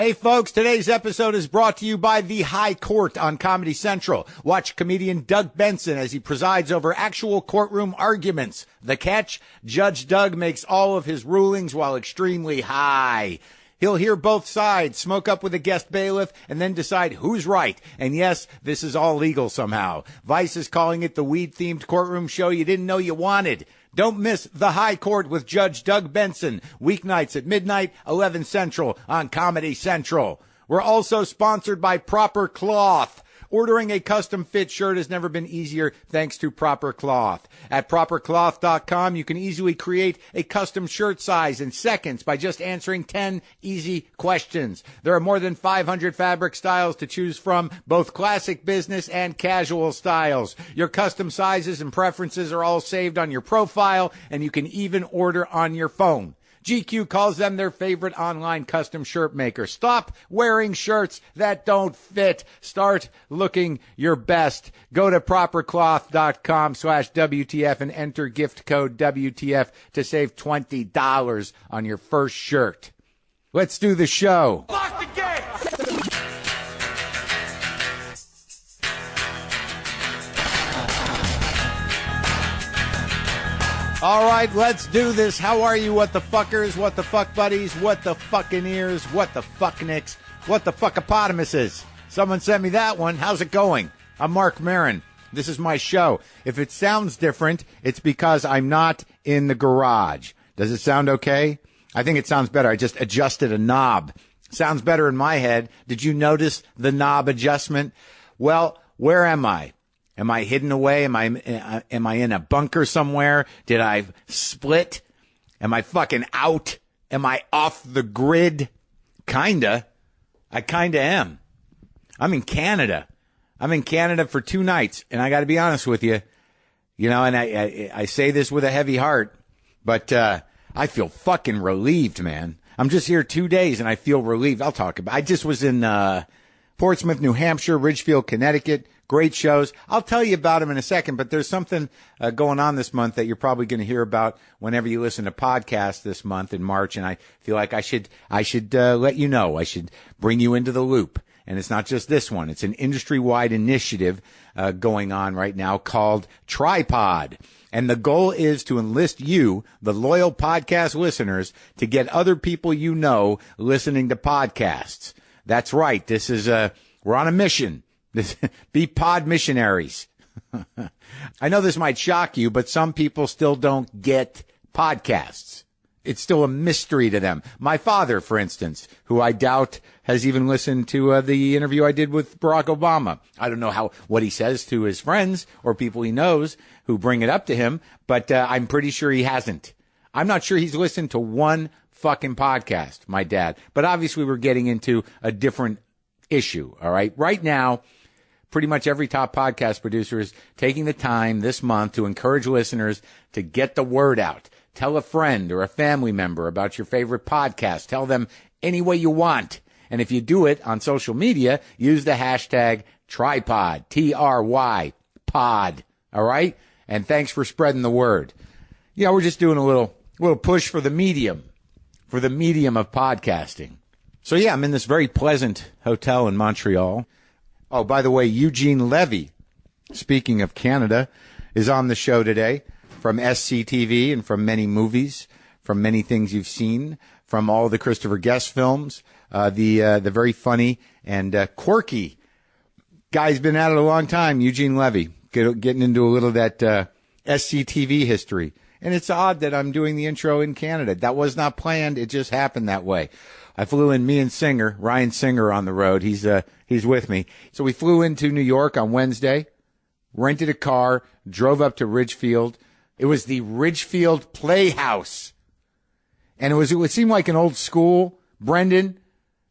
Hey folks, today's episode is brought to you by the High Court on Comedy Central. Watch comedian Doug Benson as he presides over actual courtroom arguments. The catch? Judge Doug makes all of his rulings while extremely high. He'll hear both sides, smoke up with a guest bailiff, and then decide who's right. And yes, this is all legal somehow. Vice is calling it the weed-themed courtroom show you didn't know you wanted. Don't miss The High Court with Judge Doug Benson, weeknights at midnight, 11 Central on Comedy Central. We're also sponsored by Proper Cloth. Ordering a custom fit shirt has never been easier thanks to Proper Cloth. At propercloth.com, you can easily create a custom shirt size in seconds by just answering 10 easy questions. There are more than 500 fabric styles to choose from, both classic business and casual styles. Your custom sizes and preferences are all saved on your profile, and you can even order on your phone. GQ calls them their favorite online custom shirt maker. Stop wearing shirts that don't fit. Start looking your best. Go to propercloth.com/WTF and enter gift code WTF to save $20 on your first shirt. Let's do the show. Lock the gate! All right, let's do this. How are you, what the fuckers, what the fuck buddies, what the fucking ears, what the fuck nicks, what the fuckopotamuses? Someone sent me that one. How's it going? I'm Marc Maron. This is my show. If it sounds different, it's because I'm not in the garage. Does it sound okay? I think it sounds better. I just adjusted a knob. Sounds better in my head. Did you notice the knob adjustment? Well, where am I? Am I hidden away? Am I in a bunker somewhere? Did I split? Am I fucking out? Am I off the grid? Kinda. I kinda am. I'm in Canada. I'm in Canada for 2 nights, and I got to be honest with you. You know, and I say this with a heavy heart, but I feel fucking relieved, man. I'm just here 2 days, and I feel relieved. I'll talk about. I just was in Portsmouth, New Hampshire, Ridgefield, Connecticut. Great shows. I'll tell you about them in a second, but there's something going on this month that you're probably going to hear about whenever you listen to podcasts this month in March, and I feel like I should let you know. I should bring you into the loop. And it's not just this one. It's an industry-wide initiative going on right now called Tripod. And the goal is to enlist you, the loyal podcast listeners, to get other people you know listening to podcasts. That's right. This is we're on a mission. Be pod missionaries. I know this might shock you, but some people still don't get podcasts. It's still a mystery to them. My father, for instance, who I doubt has even listened to the interview I did with Barack Obama. I don't know what he says to his friends or people he knows who bring it up to him, but I'm pretty sure he hasn't. I'm not sure he's listened to one fucking podcast, my dad. But obviously we're getting into a different issue, all right? Right now, pretty much every top podcast producer is taking the time this month to encourage listeners to get the word out. Tell a friend or a family member about your favorite podcast. Tell them any way you want. And if you do it on social media, use the hashtag Tripod, T-R-Y, pod, all right? And thanks for spreading the word. Yeah, we're just doing a little push for the medium of podcasting. So yeah, I'm in this very pleasant hotel in Montreal. Oh, by the way, Eugene Levy, speaking of Canada, is on the show today from SCTV and from many movies, from many things you've seen, from all the Christopher Guest films, the very funny and quirky guy's been at it a long time, Eugene Levy, getting into a little of that SCTV history. And it's odd that I'm doing the intro in Canada. That was not planned. It just happened that way. I flew in, me and Ryan Singer on the road. He's with me. So we flew into New York on Wednesday, rented a car, drove up to Ridgefield. It was the Ridgefield Playhouse. And it would seem like an old school. Brendan,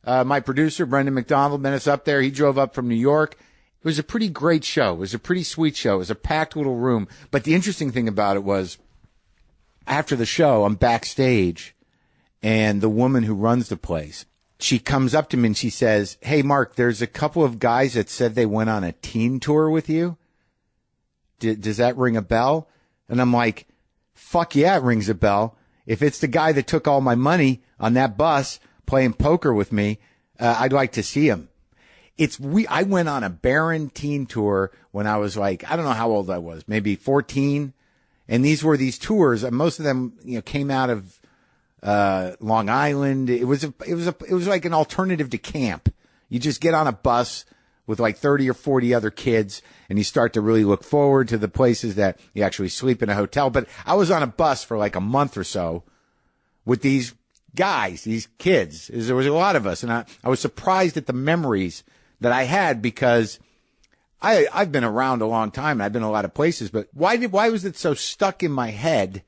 my producer, Brendan McDonald, met us up there. He drove up from New York. It was a pretty great show. It was a pretty sweet show. It was a packed little room. But the interesting thing about it was, after the show, I'm backstage, and the woman who runs the place, she comes up to me and she says, "Hey, Mark, there's a couple of guys that said they went on a teen tour with you. Does that ring a bell?" And I'm like, fuck yeah, it rings a bell. If it's the guy that took all my money on that bus playing poker with me, I'd like to see them. I went on a barren teen tour when I was like, I don't know how old I was, maybe 14. And these were these tours, and most of them, came out of Long Island. It was like an alternative to camp. You just get on a bus with like 30 or 40 other kids, and you start to really look forward to the places that you actually sleep in a hotel. But I was on a bus for like a month or so with these guys, these kids. There was a lot of us, and I was surprised at the memories that I had, because I've been around a long time and I've been a lot of places, but why was it so stuck in my head,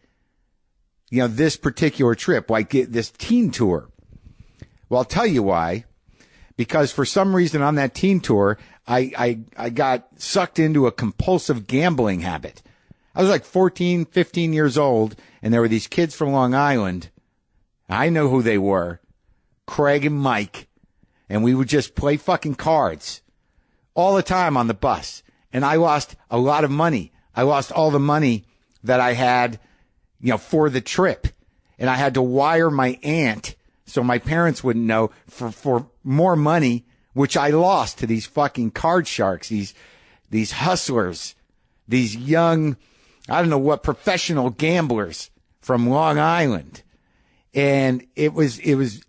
this particular trip, like this teen tour? Well, I'll tell you why. Because for some reason on that teen tour, I got sucked into a compulsive gambling habit. I was like 14, 15 years old, and there were these kids from Long Island. I know who they were, Craig and Mike. And we would just play fucking cards all the time on the bus. And I lost a lot of money. I lost all the money that I had, for the trip. And I had to wire my aunt so my parents wouldn't know for more money, which I lost to these fucking card sharks, these hustlers, these young, I don't know what, professional gamblers from Long Island. And it was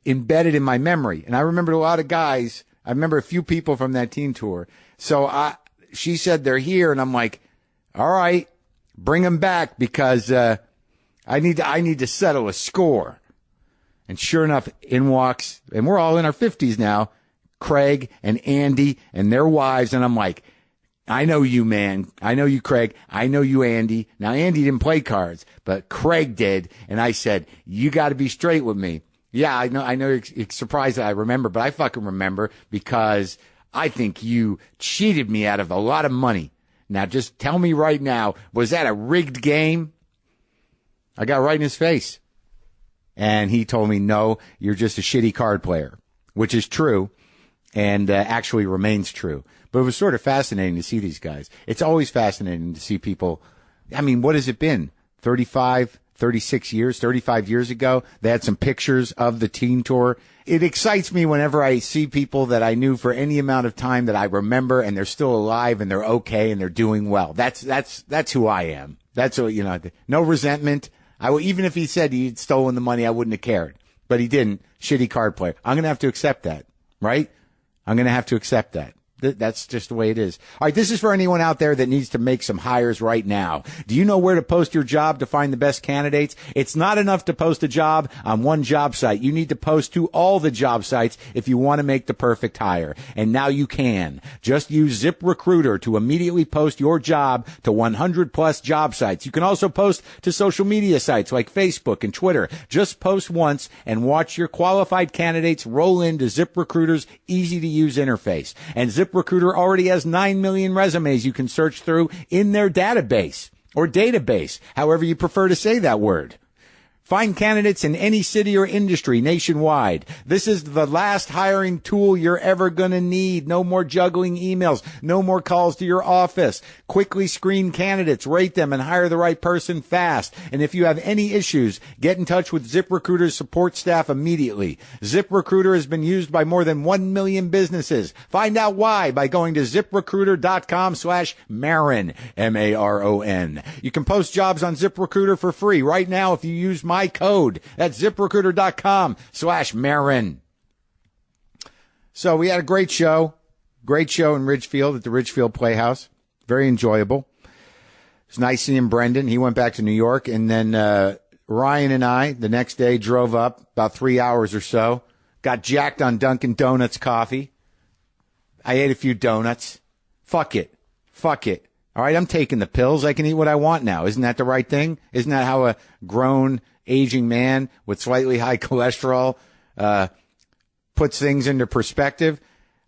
embedded in my memory. And I remembered a lot of guys. I remember a few people from that teen tour. So she said they're here, and I'm like, all right, bring them back, because I need to settle a score. And sure enough, in walks, and we're all in our 50s now, Craig and Andy and their wives. And I'm like, I know you, man. I know you, Craig. I know you, Andy. Now, Andy didn't play cards, but Craig did. And I said, you got to be straight with me. Yeah, I know you're surprised that I remember, but I fucking remember, because I think you cheated me out of a lot of money. Now, just tell me right now, was that a rigged game? I got right in his face. And he told me, no, you're just a shitty card player, which is true, and actually remains true. But it was sort of fascinating to see these guys. It's always fascinating to see people. I mean, what has it been? 35 years ago? They had some pictures of the teen tour. It excites me whenever I see people that I knew for any amount of time that I remember, and they're still alive, and they're okay, and they're doing well. That's who I am. That's what, no resentment. Even if he said he'd stolen the money, I wouldn't have cared. But he didn't. Shitty card player. I'm going to have to accept that, right? I'm going to have to accept that. That's just the way it is. All right, this is for anyone out there that needs to make some hires right now. Do you know where to post your job to find the best candidates? It's not enough to post a job on one job site. You need to post to all the job sites if you want to make the perfect hire. And now you can. Just use ZipRecruiter to immediately post your job to 100 plus job sites. You can also post to social media sites like Facebook and Twitter. Just post once and watch your qualified candidates roll into ZipRecruiter's easy-to-use interface. And ZipRecruiter already has 9 million resumes you can search through in their database, or database, however you prefer to say that word. Find candidates in any city or industry nationwide. This is the last hiring tool you're ever going to need. No more juggling emails. No more calls to your office. Quickly screen candidates, rate them, and hire the right person fast. And if you have any issues, get in touch with ZipRecruiter's support staff immediately. ZipRecruiter has been used by more than 1 million businesses. Find out why by going to ZipRecruiter.com/Maron, M-A-R-O-N. You can post jobs on ZipRecruiter for free right now if you use my code. That's ZipRecruiter.com/Maron. So we had a great show in Ridgefield at the Ridgefield Playhouse. Very enjoyable. It's nice seeing Brendan. He went back to New York, and then Ryan and I the next day drove up about 3 hours or so. Got jacked on Dunkin' Donuts coffee. I ate a few donuts. Fuck it. All right, I'm taking the pills. I can eat what I want now. Isn't that the right thing? Isn't that how a grown, aging man with slightly high cholesterol puts things into perspective?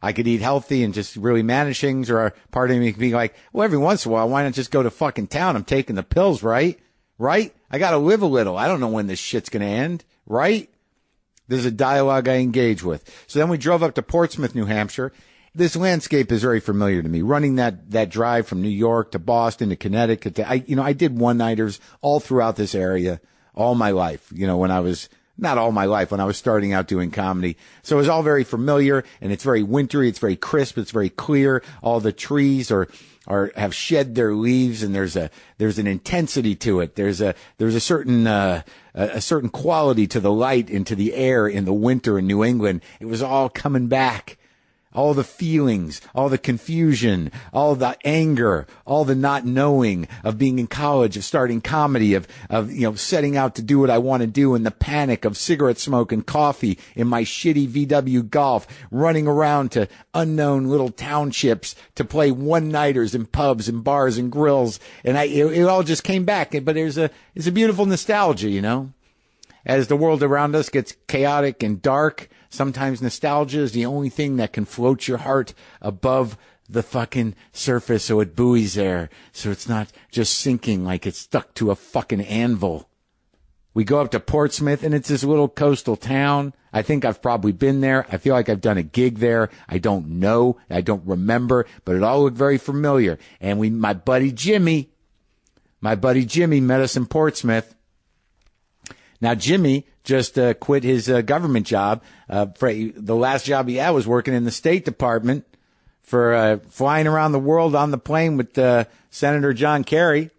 I could eat healthy and just really manage things, or part of me could be like, well, every once in a while, why not just go to fucking town? I'm taking the pills, right? Right? I got to live a little. I don't know when this shit's going to end, right? There's a dialogue I engage with. So then we drove up to Portsmouth, New Hampshire. This landscape is very familiar to me. Running that drive from New York to Boston to Connecticut. I did one-nighters all throughout this area all my life. When I was not all my life when I was starting out doing comedy. So it was all very familiar, and it's very wintry. It's very crisp. It's very clear. All the trees have shed their leaves, and there's an intensity to it. There's a certain quality to the light and to the air in the winter in New England. It was all coming back. All the feelings, all the confusion, all the anger, all the not knowing of being in college, of starting comedy, of setting out to do what I want to do, and the panic of cigarette smoke and coffee in my shitty VW Golf, running around to unknown little townships to play one-nighters in pubs and bars and grills. And it all just came back. But it's a beautiful nostalgia, As the world around us gets chaotic and dark, sometimes nostalgia is the only thing that can float your heart above the fucking surface so it buoys there, so it's not just sinking like it's stuck to a fucking anvil. We go up to Portsmouth, and it's this little coastal town. I think I've probably been there. I feel like I've done a gig there. I don't know. I don't remember, but it all looked very familiar. And my buddy Jimmy met us in Portsmouth. Now, Jimmy just quit his government job. The last job he had was working in the State Department for flying around the world on the plane with Senator John Kerry,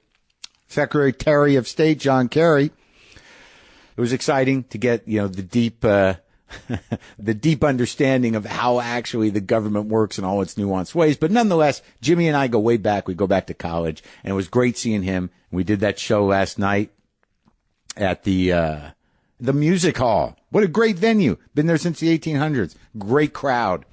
Secretary of State John Kerry. It was exciting to get, the deep understanding of how actually the government works in all its nuanced ways. But nonetheless, Jimmy and I go way back. We go back to college, and it was great seeing him. We did that show last night at the music hall. What a great venue. Been there since the 1800s. Great crowd.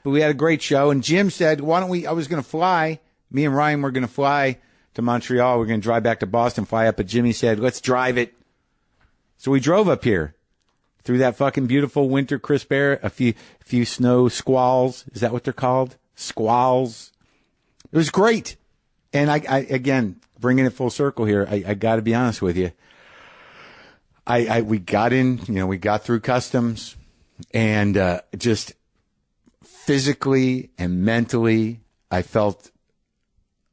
But we had a great show, and Jim said, I was going to fly. Me and Ryan were going to fly to Montreal. We're going to drive back to Boston, fly up. But Jimmy said, let's drive it. So we drove up here through that fucking beautiful winter crisp air, a few snow squalls. Is that what they're called? Squalls. It was great. And I again, bringing it full circle here, I got to be honest with you. We got in, we got through customs, and just physically and mentally, I felt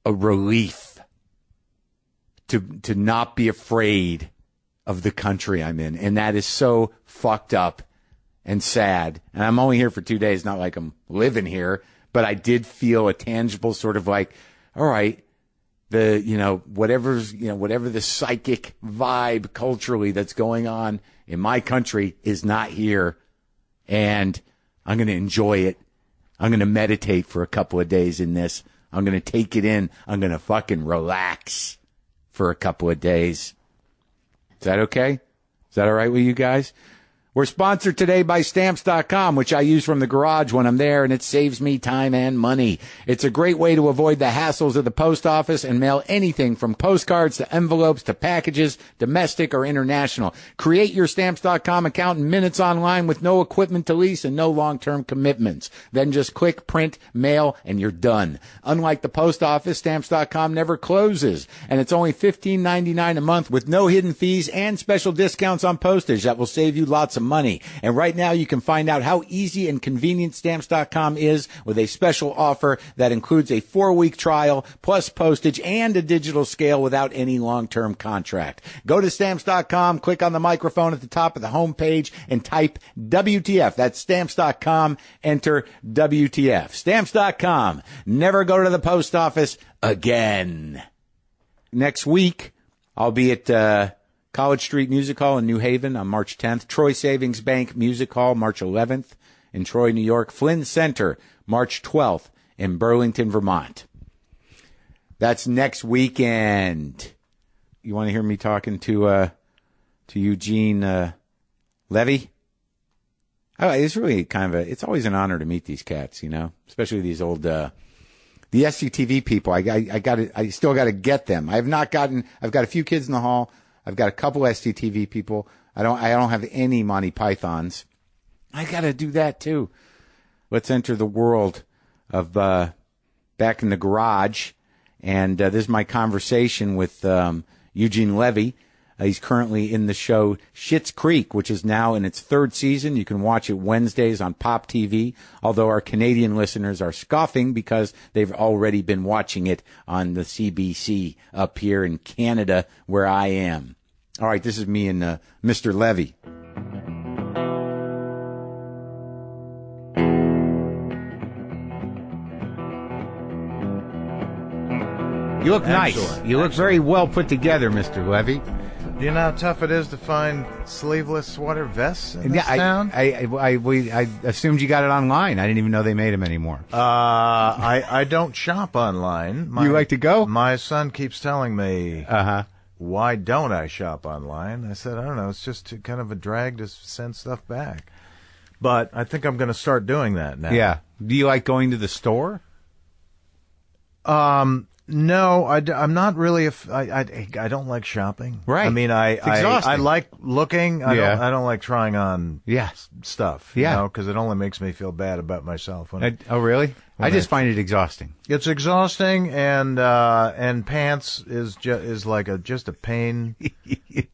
a relief to not be afraid of the country I'm in. And that is so fucked up and sad. And I'm only here for 2 days, not like I'm living here, but I did feel a tangible sort of like, all right, whatever the psychic vibe culturally that's going on in my country is not here. And I'm going to enjoy it. I'm going to meditate for a couple of days in this. I'm going to take it in. I'm going to fucking relax for a couple of days. Is that okay? Is that all right with you guys? We're sponsored today by Stamps.com, which I use from the garage when I'm there, and it saves me time and money. It's a great way to avoid the hassles of the post office and mail anything from postcards to envelopes to packages, domestic or international. Create your Stamps.com account in minutes online with no equipment to lease and no long-term commitments. Then just click, print, mail, and you're done. Unlike the post office, Stamps.com never closes, and it's only $15.99 a month with no hidden fees and special discounts on postage that will save you lots of money. And right now you can find out how easy and convenient Stamps.com is with a special offer that includes a 4-week trial plus postage and a digital scale without any long-term contract. Go to Stamps.com, click on the microphone at the top of the homepage and type WTF. That's Stamps.com. Enter WTF. Stamps.com. Never go to the post office again. Next week, I'll be at College Street Music Hall in New Haven on March 10th. Troy Savings Bank Music Hall, March 11th in Troy, New York. Flynn Center, March 12th in Burlington, Vermont. That's next weekend. You want to hear me talking to Eugene Levy? Oh, it's really it's always an honor to meet these cats, especially these old, the SCTV people. I still got to get them. I've got a few kids in the hall. I've got a couple SCTV people. I don't have any Monty Pythons. I got to do that too. Let's enter the world of Back in the Garage. And this is my conversation with Eugene Levy. He's currently in the show Schitt's Creek, which is now in its 3rd season. You can watch it Wednesdays on Pop TV, although our Canadian listeners are scoffing because they've already been watching it on the CBC up here in Canada, where I am. All right, this is me and Mr. Levy. You look nice. You look very well put together, Mr. Levy. Do you know how tough it is to find sleeveless sweater vests in this town? I assumed you got it online. I didn't even know they made them anymore. I don't shop online. You like to go? My son keeps telling me, why don't I shop online? I said, I don't know. It's just kind of a drag to send stuff back. But I think I'm going to start doing that now. Yeah. Do you like going to the store? No, I'm not really. I don't like shopping. Right. I mean, I like looking. I don't like trying on stuff. Yeah. You know, because it only makes me feel bad about myself. Oh, really? I just find it exhausting. It's exhausting, and pants is like just a pain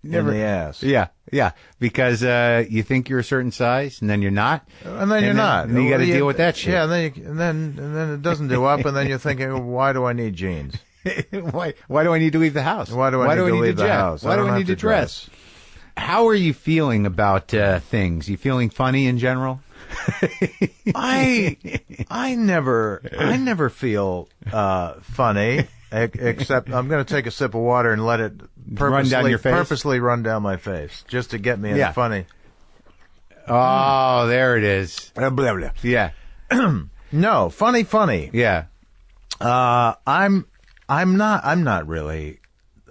in the ass. Yeah, yeah. Because you think you're a certain size, and then you're not, and then you're not. And you got to deal with that shit. Yeah, and then it doesn't do up, and then you're thinking, why do I need jeans? Why do I need to leave the house? Why do I need to leave the house? Why do I need to dress? How are you feeling about things? You feeling funny in general? I never feel funny, except I'm going to take a sip of water and let it purposely run down my face just to get me in funny. Oh, there it is. Blah, blah. Yeah. No, funny. Yeah. I'm not really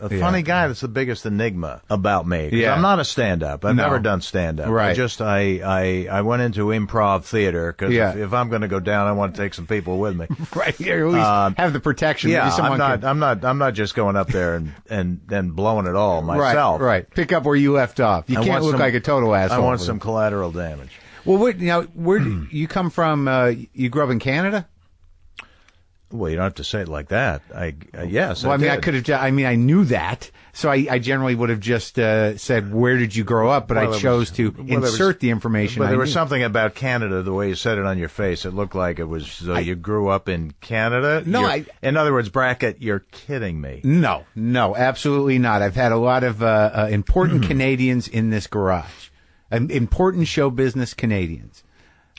a funny guy. That's the biggest enigma about me. I'm not a stand-up. I've never done stand-up. Right. I went into improv theater because if I'm going to go down, I want to take some people with me. Right. Here, at least have the protection. Yeah. I'm not just going up there and then blowing it all myself. Right. Pick up where you left off. You can't look like a total asshole. I want some collateral damage. Well, where do you come from? You grew up in Canada? Well, you don't have to say it like that. Yes. Well, I could have. I knew that, so I generally would have just said, "Where did you grow up?" But I chose to insert the information. But there was something about Canada, the way you said it on your face. It looked like it was you grew up in Canada. No, in other words, bracket. You're kidding me. No, absolutely not. I've had a lot of important Canadians in this garage, important show business Canadians.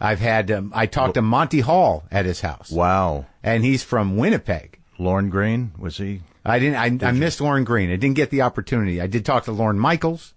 I've had I talked to Monty Hall at his house. Wow. And he's from Winnipeg. Lorne Green, was he? I missed Lorne Green. I didn't get the opportunity. I did talk to Lorne Michaels.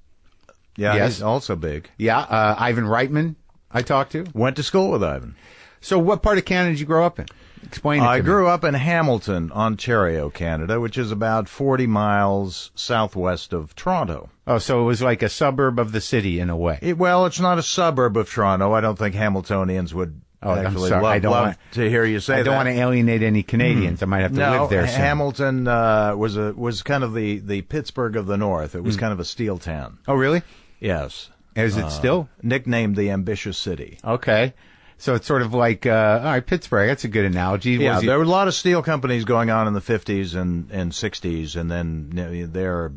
Yeah, yes. He's also big. Yeah, Ivan Reitman I talked to. Went to school with Ivan. So what part of Canada did you grow up in? Explain it to me. I grew up in Hamilton, Ontario, Canada, which is about 40 miles southwest of Toronto. Oh, so it was like a suburb of the city in a way. It's not a suburb of Toronto. I don't think Hamiltonians would actually love to hear you say that. I don't want to alienate any Canadians. I might have to live there soon. Hamilton was kind of the Pittsburgh of the North. It was kind of a steel town. Oh, really? Yes. Is it still? Nicknamed the Ambitious City. Okay. So it's sort of like, all right, Pittsburgh. That's a good analogy. Yeah, there were a lot of steel companies going on in the 50s and 60s, and then they're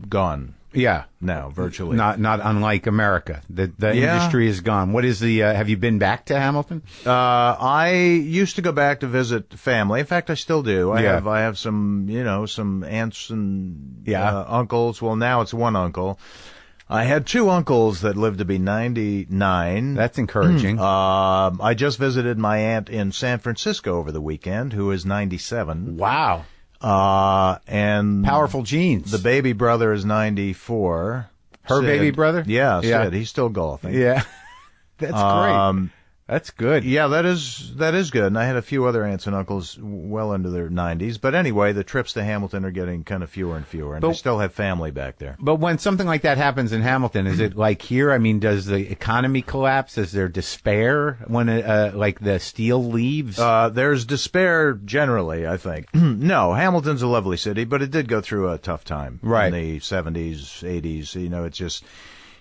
gone. Yeah. Now, virtually. Not unlike America. The industry is gone. What is the, have you been back to Hamilton? I used to go back to visit family. In fact, I still do. I have some, some aunts and uncles. Well, now it's one uncle. I had two uncles that lived to be 99. That's encouraging. I just visited my aunt in San Francisco over the weekend, who is 97. Wow. And powerful genes. The baby brother is 94. Her Sid. Baby brother? Yeah, Sid. He's still golfing. Yeah. That's great. That's good. Yeah, that is good. And I had a few other aunts and uncles well into their 90s. But anyway, the trips to Hamilton are getting kind of fewer and fewer, and I still have family back there. But when something like that happens in Hamilton, is it like here? I mean, does the economy collapse? Is there despair when like the steel leaves? There's despair generally, I think. No, Hamilton's a lovely city, but it did go through a tough time in the 70s, 80s. It's just...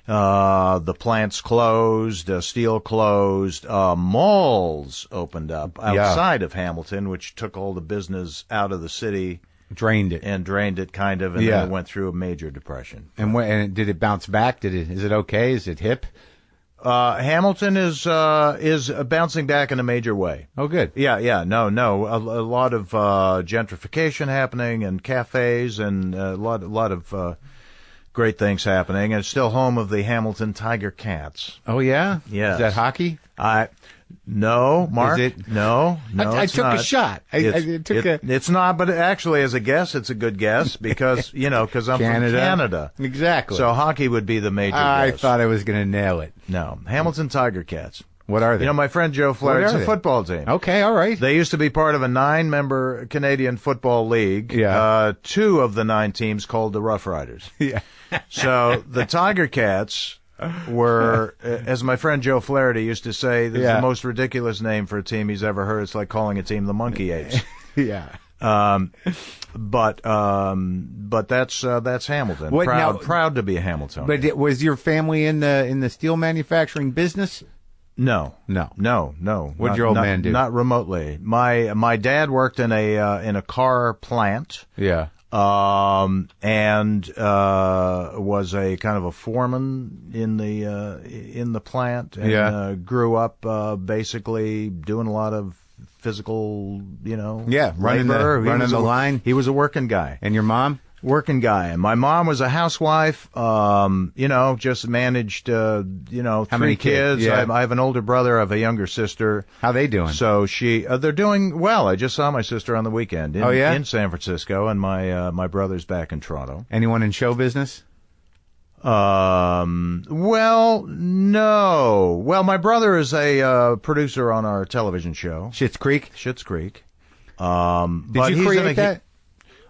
the plants closed, steel closed, malls opened up outside of Hamilton, which took all the business out of the city. Drained it. And then it went through a major depression. And did it bounce back? Is it okay? Is it hip? Hamilton is bouncing back in a major way. Oh, good. Yeah. No. A lot of gentrification happening and cafes and a lot of great things happening. And it's still home of the Hamilton Tiger Cats. Oh, yeah? Yes. Is that hockey? No, Mark. Is it? No, I took not. a shot. It's not, but actually, as a guess, it's a good guess because, because I'm from Canada. Exactly. So hockey would be the major I guess. thought I was going to nail it. No. Hamilton Tiger Cats. What are they? My friend Joe Flair, it's a football team. Okay, all right. They used to be part of a 9-member Canadian Football League. Yeah. 2 of the 9 teams called the Rough Riders. Yeah. So the Tiger Cats were, as my friend Joe Flaherty used to say, this is the most ridiculous name for a team he's ever heard. It's like calling a team the Monkey Apes. Yeah. But that's Hamilton. Proud to be a Hamiltonian. But was your family in the steel manufacturing business? No. What'd your old man do? Not remotely. My dad worked in a car plant. Yeah. And was a kind of a foreman in the plant, and grew up basically doing a lot of physical, running the line. He was a working guy. And your mom? Working guy. And my mom was a housewife, just managed, How 3 many kids. Yeah. I have an older brother. I have a younger sister. How they doing? So they're doing well. I just saw my sister on the weekend in San Francisco, and my brother's back in Toronto. Anyone in show business? Well, no. Well, my brother is a producer on our television show. Schitt's Creek? Schitt's Creek. Did you create that?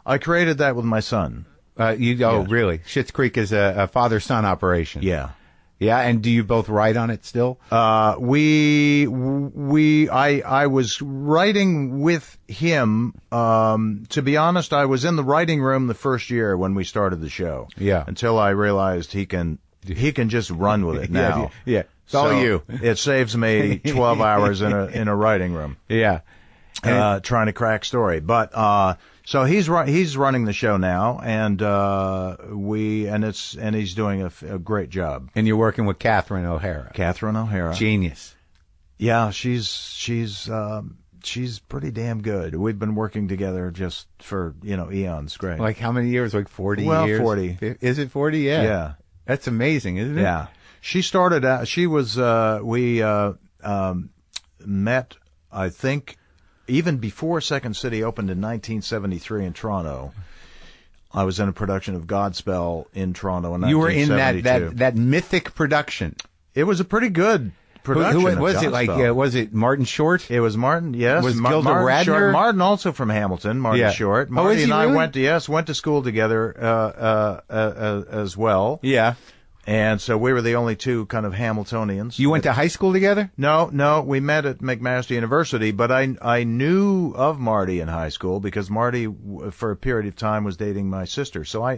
I created that with my son. Really? Schitt's Creek is a father-son operation. Yeah. Yeah, and do you both write on it still? I was writing with him. To be honest, I was in the writing room the first year when we started the show. Yeah. Until I realized he can just run with it now. Yeah. It's all you. It saves me 12 hours in a writing room. Yeah. Trying to crack story. But, so he's running the show now, and he's doing a great job. And you're working with Catherine O'Hara. Genius. Yeah, she's pretty damn good. We've been working together just for, eons. Great. Like how many years? Like 40 well, years? 40. Is it 40? Yeah. Yeah. That's amazing, isn't it? Yeah. She started out, we met, I think, even before Second City opened in 1973 in Toronto. I was in a production of Godspell in Toronto in 1972. You were in that mythic production. It was a pretty good production. Who was it? Godspell. Was it Martin Short? It was Martin. Yes. Was Gilda Martin Radner? Short. Martin also from Hamilton. Martin Short. Marty is he and I really? went to school together as well. Yeah. And so we were the only 2 kind of Hamiltonians. You went to high school together? No, we met at McMaster University, but I knew of Marty in high school because Marty, for a period of time, was dating my sister. So I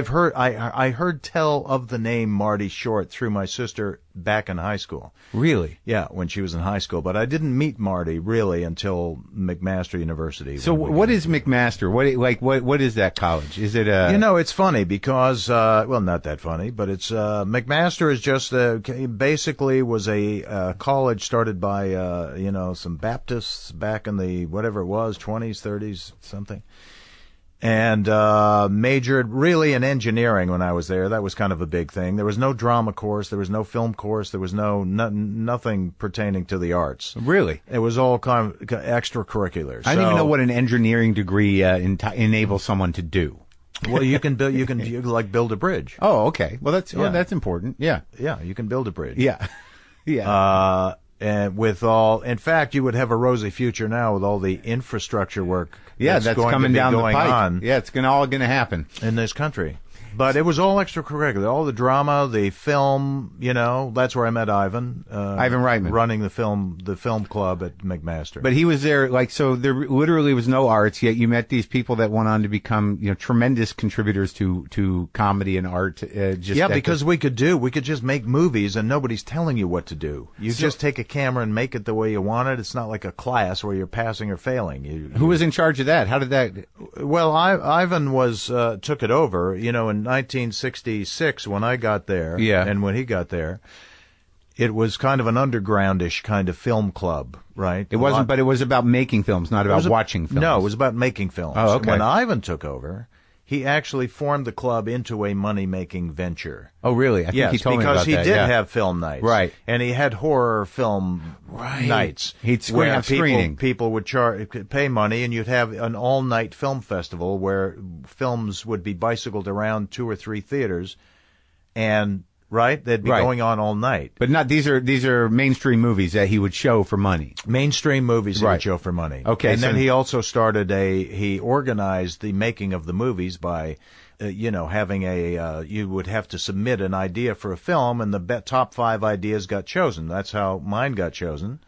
heard tell of the name Marty Short through my sister back in high school. Really? Yeah, when she was in high school. But I didn't meet Marty really until McMaster University. So what is McMaster? What is that college? Is it a... it's funny because, not that funny, but it's, McMaster is just, basically was a college started by, some Baptists back in the, whatever it was, 20s, 30s, something. And majored really in engineering when I was there. That was kind of a big thing. There was no drama course. There was no film course. There was nothing pertaining to the arts. Really? It was all kind of extracurricular. I don't even know what an engineering degree enables someone to do. Well, you can build a bridge. Oh, okay. Well, that's important. Yeah. Yeah, you can build a bridge. Yeah. Yeah. And in fact, you would have a rosy future now with all the infrastructure work. That's coming down the pike. On yeah, it's all going to happen in this country. But it was all extracurricular, all the drama, the film. That's where I met Ivan. Ivan Reitman, running the film club at McMaster. But he was there, so there literally was no arts. Yet you met these people that went on to become, tremendous contributors to comedy and art. Because we could just make movies, and nobody's telling you what to do. You just take a camera and make it the way you want it. It's not like a class where you're passing or failing. Who was in charge of that? How did that? Well, Ivan took it over. In 1966 when I got there, and when he got there, it was kind of an undergroundish kind of film club, right? It wasn't, but it was about making films, not about watching films. No, it was about making films. Oh, okay. When Ivan took over, he actually formed the club into a money-making venture. Oh, really? I think he told me about that. Because he did have film nights. Right. And he had horror film nights. He'd have screening. People would pay money, and you'd have an all-night film festival where films would be bicycled around 2 or 3 theaters, and they'd be going on all night. But not these are mainstream movies that he would show for money. Mainstream movies he would show for money. Okay. And then he also he organized the making of the movies by, having you would have to submit an idea for a film, and the top 5 ideas got chosen. That's how mine got chosen.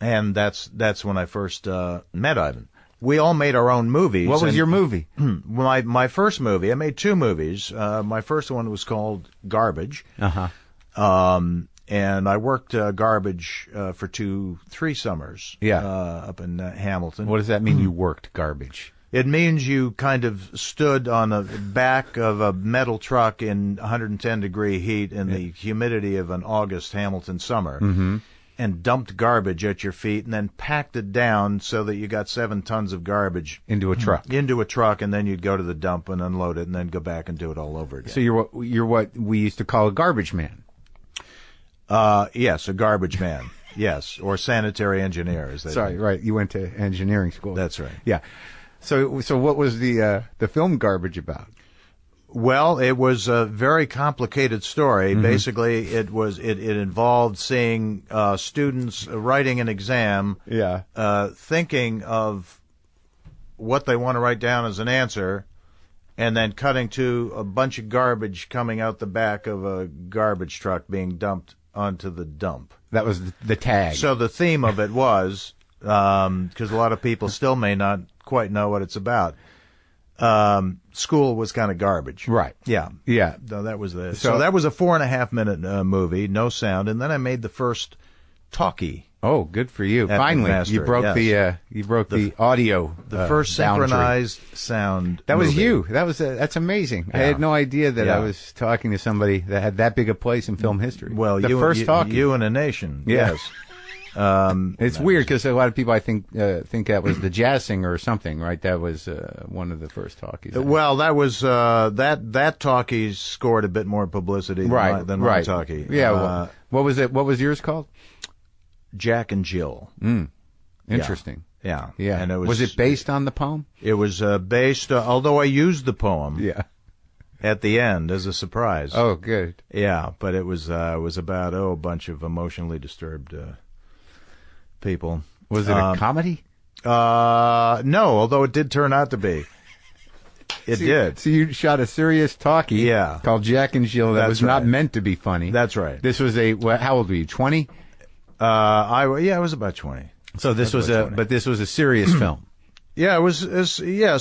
And that's when I first met Ivan. We all made our own movies. What was your movie? My first movie, I made 2 movies. My first one was called Garbage. Uh-huh. And I worked garbage for 3 summers. Yeah. Up in Hamilton. What does that mean, you worked garbage? It means you kind of stood on the back of a metal truck in 110-degree heat in the humidity of an August Hamilton summer. Mm-hmm. And dumped garbage at your feet, and then packed it down so that you got 7 tons of garbage into a truck. And then you'd go to the dump and unload it, and then go back and do it all over again. So you're what we used to call a garbage man. Yes, a garbage man. Yes, or sanitary engineer. Sorry, right? You went to engineering school. That's right. Yeah. So what was the film Garbage about? Well, it was a very complicated story. Mm-hmm. Basically, it involved seeing students writing an exam, thinking of what they want to write down as an answer, and then cutting to a bunch of garbage coming out the back of a garbage truck being dumped onto the dump. That was the tag. So the theme of it was, because a lot of people still may not quite know what it's about, school was kind of garbage. Right. Yeah. Yeah. So that was so that was a 4.5-minute movie, no sound, and then I made the first talkie. Oh, good for you! Finally, you broke the audio. The first synchronized sound. That was movie. you. That's amazing. Yeah. I had no idea that I was talking to somebody that had that big a place in film history. Well, first talkie. You and a nation. Yeah. Yes. It's weird because a lot of people I think that was the jazz singer or something, right? That was one of the first talkies. Well, that was that talkie scored a bit more publicity than my talkie. Yeah. What was it? What was yours called? Jack and Jill. Interesting. Yeah. Yeah. And was it based on the poem? It was based, although I used the poem. Yeah. At the end as a surprise. Oh, good. Yeah, but it was about a bunch of emotionally disturbed people. Was it a comedy? No, although it did turn out to be. It did. So you shot a serious talkie called Jack and Jill that was not meant to be funny. That's right. This was how old were you, 20? I was about 20. So this was a serious film. Yeah, it was. It's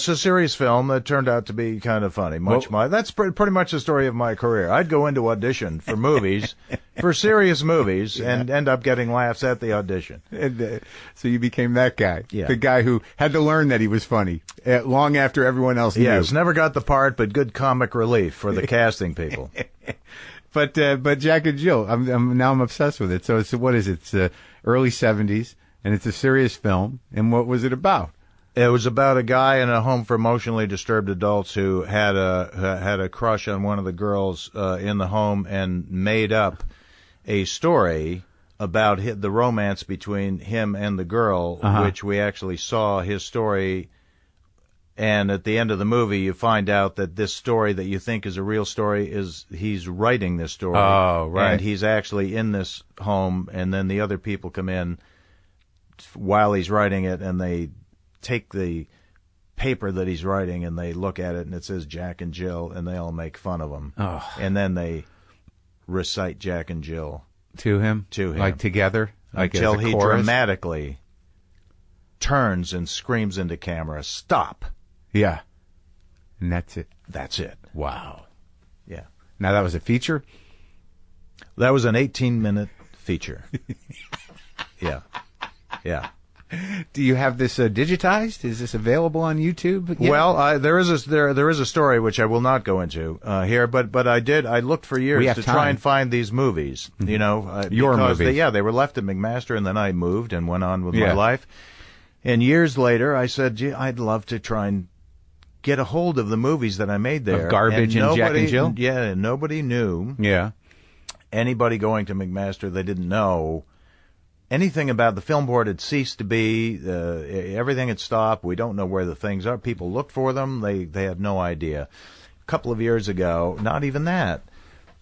a serious film that turned out to be kind of funny. That's pretty much the story of my career. I'd go into audition for movies, for serious movies, and end up getting laughs at the audition. And, so you became that guy, the guy who had to learn that he was funny long after everyone else knew. Yes, never got the part, but good comic relief for the casting people. But Jack and Jill, I'm obsessed with it. So what is it? It's early 70s, and it's a serious film. And what was it about? It was about a guy in a home for emotionally disturbed adults who had a crush on one of the girls in the home and made up a story about the romance between him and the girl, which we actually saw his story. And at the end of the movie, you find out that this story that you think is a real story he's writing this story. Oh, right. And he's actually in this home, and then the other people come in while he's writing it, and they take the paper that he's writing and they look at it and it says Jack and Jill, and they all make fun of him. Oh. And then they recite Jack and Jill to him, like together, like until he chorus? Dramatically turns and screams into camera, "Stop!" Yeah, and that's it. That's it. Wow. Yeah. Now that was a feature. That was an 18-minute feature. Yeah. Yeah. Do you have this digitized? Is this available on YouTube? Yeah. Well, there is a story which I will not go into here, but I looked for years to try and find these movies. Mm-hmm. You know, your movies. They were left at McMaster, and then I moved and went on with my life. And years later, I said, "Gee, I'd love to try and get a hold of the movies that I made there. Of Garbage and Jack and Jill? Yeah, and nobody knew. Yeah. Anybody going to McMaster, they didn't know anything about the film board. Had ceased to be. Everything had stopped. We don't know where the things are. People looked for them. They had no idea. A couple of years ago, not even that.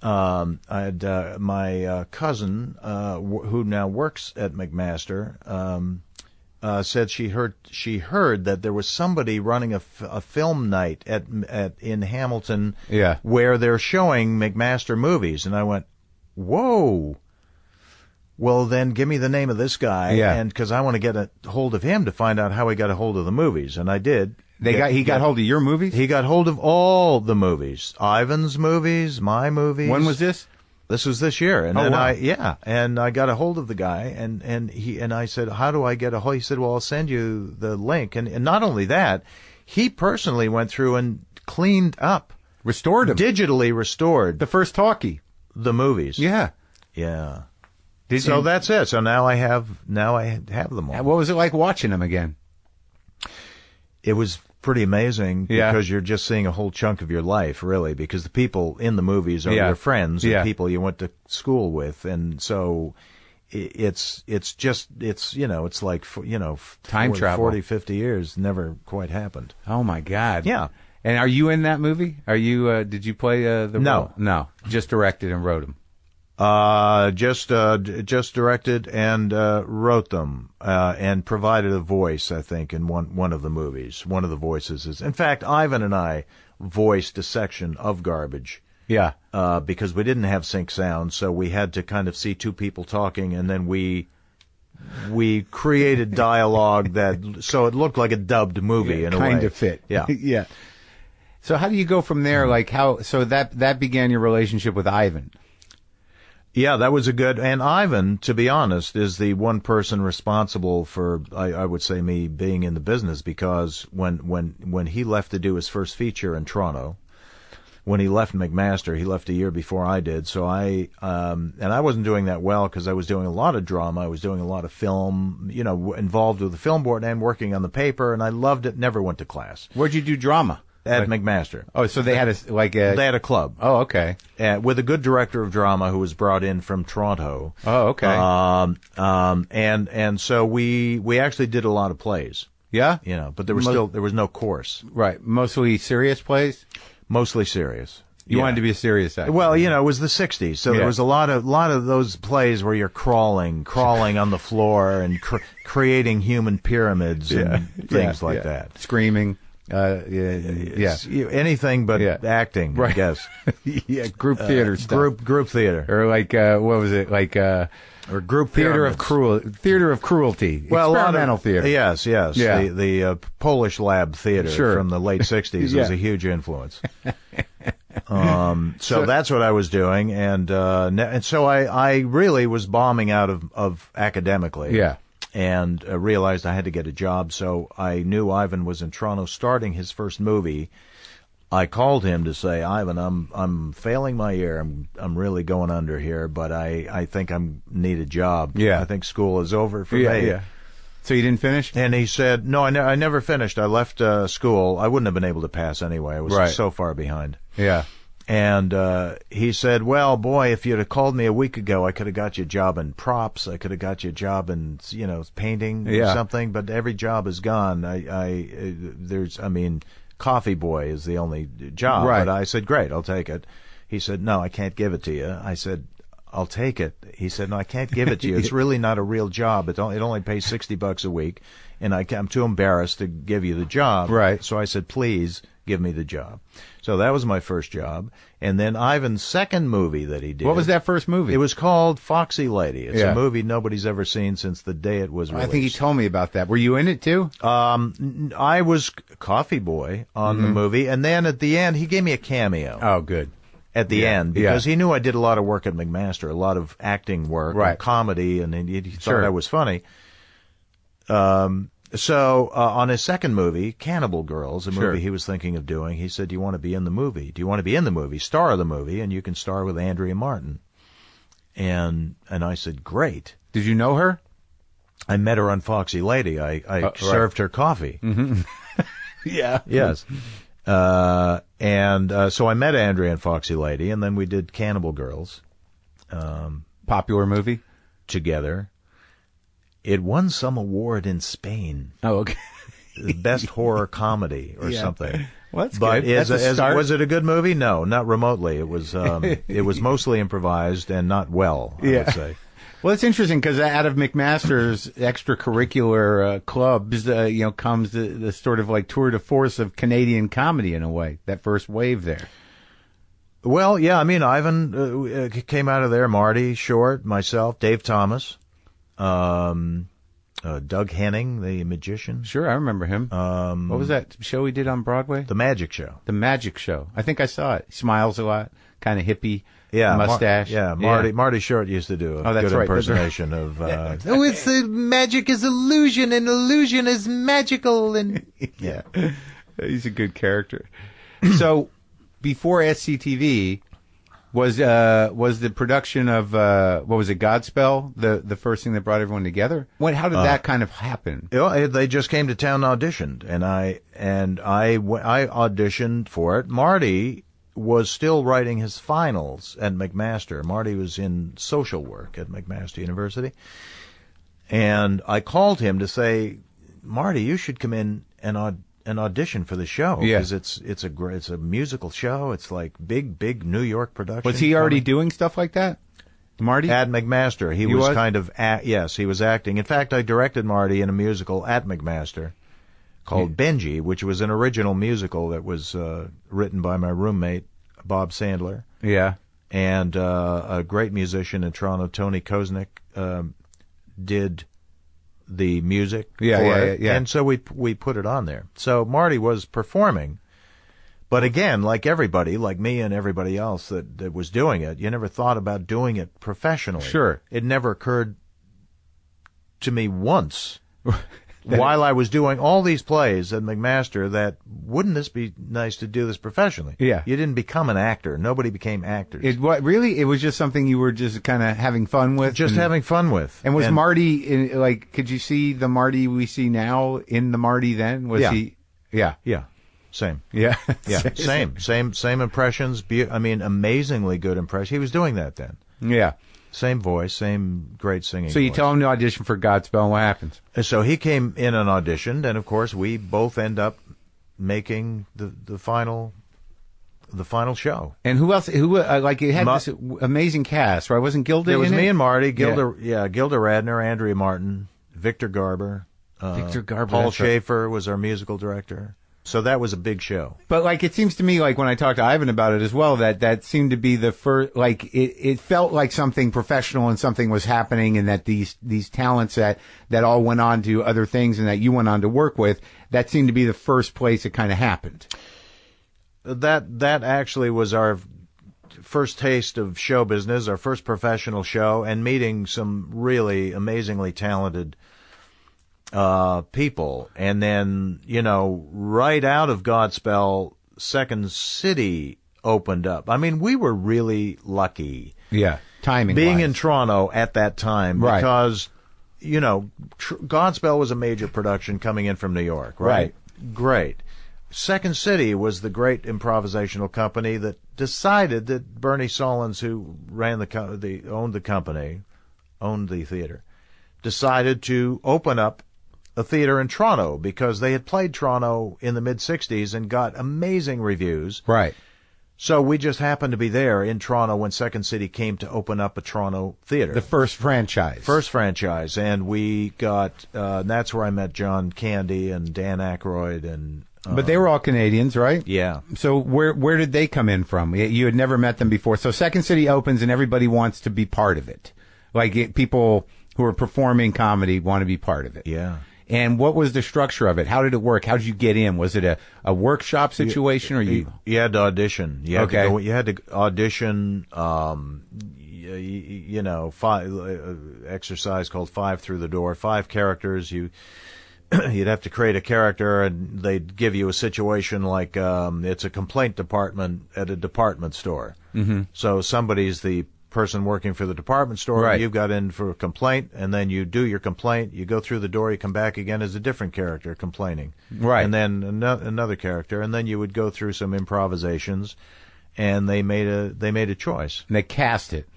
I had my cousin, who now works at McMaster, said she heard that there was somebody running a film night in Hamilton, where they're showing McMaster movies, and I went, whoa. Well, then give me the name of this guy, and because I want to get a hold of him to find out how he got a hold of the movies, and I did. He got hold of your movies? He got hold of all the movies. Ivan's movies, my movies. When was this? This was this year. And then wow. And I got a hold of the guy, and I said, how do I get a hold? He said, well, I'll send you the link. And not only that, he personally went through and cleaned up. Restored them. Digitally restored. The first talkie. The movies. Yeah. Yeah. So that's it. So now I have them all. What was it like watching them again? It was pretty amazing because you're just seeing a whole chunk of your life, really, because the people in the movies are your friends, the people you went to school with, and so it's like time travel. 40, 50 years never quite happened. Oh my God. Yeah. And are you in that movie? Are you? Did you play the role? No. No, just directed and wrote them. Just directed and wrote them and provided a voice, I think, in one of the movies. One of the voices is, in fact, Ivan and I voiced a section of Garbage. Yeah. Because we didn't have sync sound, so we had to kind of see two people talking, and then we created dialogue so it looked like a dubbed movie in a way. Kind of fit. Yeah. Yeah. So how do you go from there? Like so that began your relationship with Ivan. Yeah, that was and Ivan, to be honest, is the one person responsible for, I would say, me being in the business, because when he left to do his first feature in Toronto, when he left McMaster, he left a year before I did, so and I wasn't doing that well because I was doing a lot of drama, I was doing a lot of film, involved with the film board and working on the paper, and I loved it, never went to class. Where'd you do drama? At McMaster. Oh, so they had they had a club. Oh, okay. With a good director of drama who was brought in from Toronto. Oh, okay. And so we actually did a lot of plays. Yeah? But there was no course. Right. Mostly serious plays? Mostly serious. You wanted to be a serious actor. Well, it was the 60s, so there was a lot of those plays where you're crawling on the floor and creating human pyramids and things like that. Screaming. Anything but acting, right. I guess. Yeah, group theater stuff. Group theater. Or like, what was it? Like, or group theater of cruelty. Well, experimental theater. Yes. Yeah. The Polish lab theater from the late 60s was a huge influence. So that's what I was doing, and so I really was bombing out of academically. Yeah. And realized I had to get a job, so I knew Ivan was in Toronto starting his first movie. I called him to say, Ivan, I'm failing my year. I'm really going under here, but I think I need a job. Yeah. I think school is over for me. Yeah. So you didn't finish? And he said, no, I never finished. I left school. I wouldn't have been able to pass anyway. I was so far behind. Yeah. And he said, well, boy, if you'd have called me a week ago, I could have got you a job in props. I could have got you a job in, painting or something. But every job is gone. Coffee boy is the only job. Right. But I said, great, I'll take it. He said, no, I can't give it to you. I said, I'll take it. He said, no, I can't give it to you. It's really not a real job. It only pays $60 a week, and I'm too embarrassed to give you the job. Right. So I said, please give me the job. So that was my first job. And then Ivan's second movie that he did. What was that first movie? It was called Foxy Lady. It's a movie nobody's ever seen since the day it was released. I think he told me about that. Were you in it too? I was coffee boy on the movie, and then at the end he gave me a cameo. Oh, good. At the end, because he knew I did a lot of work at McMaster, a lot of acting work, and comedy, and he thought I was funny. So on his second movie, Cannibal Girls, a movie he was thinking of doing, he said, do you want to be in the movie? Do you want to be in the movie? Star of the movie, and you can star with Andrea Martin. And I said, great. Did you know her? I met her on Foxy Lady. I served her coffee. Mm-hmm. Yeah. Yes. So I met Andrea and Foxy Lady, and then we did Cannibal Girls. Popular movie? Together. It won some award in Spain. Oh, okay. Best horror comedy or something. Well, that's but good. Was it a good movie? No, not remotely. It was mostly improvised and not well, I would say. Well, it's interesting because out of McMaster's extracurricular clubs, comes the sort of like tour de force of Canadian comedy in a way. That first wave there. Well, yeah. I mean, Ivan came out of there. Marty Short, myself, Dave Thomas, Doug Henning, the magician. Sure, I remember him. What was that show he did on Broadway? The Magic Show. The Magic Show. I think I saw it. He smiles a lot, kind of hippie. Yeah, mustache. Marty Short used to do a good impersonation of. Oh, it's the magic is illusion, and illusion is magical, and yeah, he's a good character. So, before SCTV, was the production of what was it, Godspell, the first thing that brought everyone together? How did that kind of happen? They just came to town and auditioned, and I auditioned for it. Marty was still writing his finals at McMaster. Marty was in social work at McMaster University. And I called him to say, Marty, you should come in and audition for the show. Because it's a musical show. It's like big New York production. Was he already doing stuff like that? Marty? At McMaster. He was kind of, yes, he was acting. In fact, I directed Marty in a musical at McMaster called Benji, which was an original musical that was written by my roommate, Bob Sandler. Yeah. And a great musician in Toronto, Tony Koznick, did the music for it. Yeah. And so we put it on there. So Marty was performing. But again, like everybody, like me and everybody else that was doing it, you never thought about doing it professionally. Sure. It never occurred to me once while I was doing all these plays at McMaster that wouldn't this be nice to do this professionally? Yeah. You didn't become an actor. Nobody became actors. It was just something you were just kind of having fun with? Having fun with. And was Marty, could you see the Marty we see now in the Marty then? Was he? Yeah. Yeah. Same. Yeah. Yeah. Same impressions. Amazingly good impressions. He was doing that then. Yeah. Same voice, same great singing. So you voice. tell him to audition for Godspell, and what happens? So he came in and auditioned, and of course we both end up making the final show. And who else? It had this amazing cast, right? Wasn't Gilda? It was in me it? and Marty, Gilda Radner, Andrea Martin, Victor Garber. Paul Schaefer was our musical director. So that was a big show. But it seems to me when I talked to Ivan about it as well, that seemed to be the first, it felt like something professional and something was happening, and that these talents that all went on to other things and that you went on to work with, that seemed to be the first place it kind of happened. That actually was our first taste of show business, our first professional show, and meeting some really amazingly talented people. And then, right out of Godspell, Second City opened up. I mean, we were really lucky. Yeah, timing. Being in Toronto at that time, right. Because, Godspell was a major production coming in from New York, right? Great. Second City was the great improvisational company that decided that Bernie Solins, who owned the theater, decided to open up a theater in Toronto because they had played Toronto in the mid-'60s and got amazing reviews. Right. So we just happened to be there in Toronto when Second City came to open up a Toronto theater. The first franchise. And we got, that's where I met John Candy and Dan Aykroyd and... but they were all Canadians, right? Yeah. So where did they come in from? You had never met them before. So Second City opens and everybody wants to be part of it. People who are performing comedy want to be part of it. Yeah. And what was the structure of it? How did it work? How did you get in? Was it a workshop situation, or you? You had to audition. You had to audition. Exercise called 5 Through the Door. 5 characters. You'd have to create a character, and they'd give you a situation it's a complaint department at a department store. Mm-hmm. So somebody's the person working for the department store. Right. You've got in for a complaint, and then you do your complaint. You go through the door. You come back again as a different character complaining. Right. And then another character, and then you would go through some improvisations, and they made a choice. And they cast it.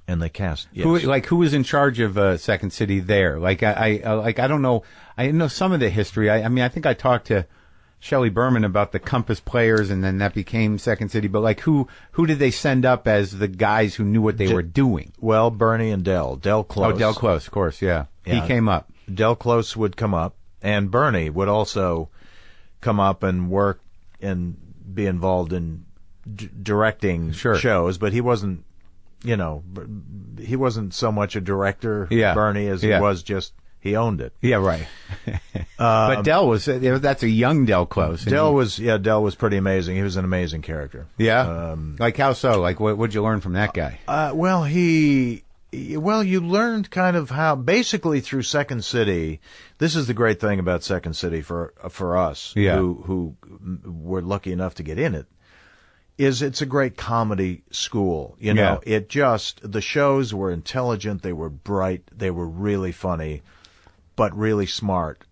And they cast. Yes. Who was in charge of Second City there? Like I don't know. I know some of the history. I mean, I think I talked to Shelley Berman about the Compass Players, and then that became Second City. But like, who did they send up as the guys who knew what they were doing? Well, Bernie and Del Close. Oh, Del Close, of course, yeah. He came up. Del Close would come up, and Bernie would also come up and work and be involved in directing shows, but he wasn't. You know, he wasn't so much a director, Bernie, as he was just, he owned it. Yeah, right. But Del that's a young Del Close. Del was pretty amazing. He was an amazing character. Yeah? Like how so? Like what'd you learn from that guy? Well, you learned kind of how, basically through Second City, this is the great thing about Second City for us, who were lucky enough to get in it. It's a great comedy school. You know, the shows were intelligent, they were bright, they were really funny, but really smart.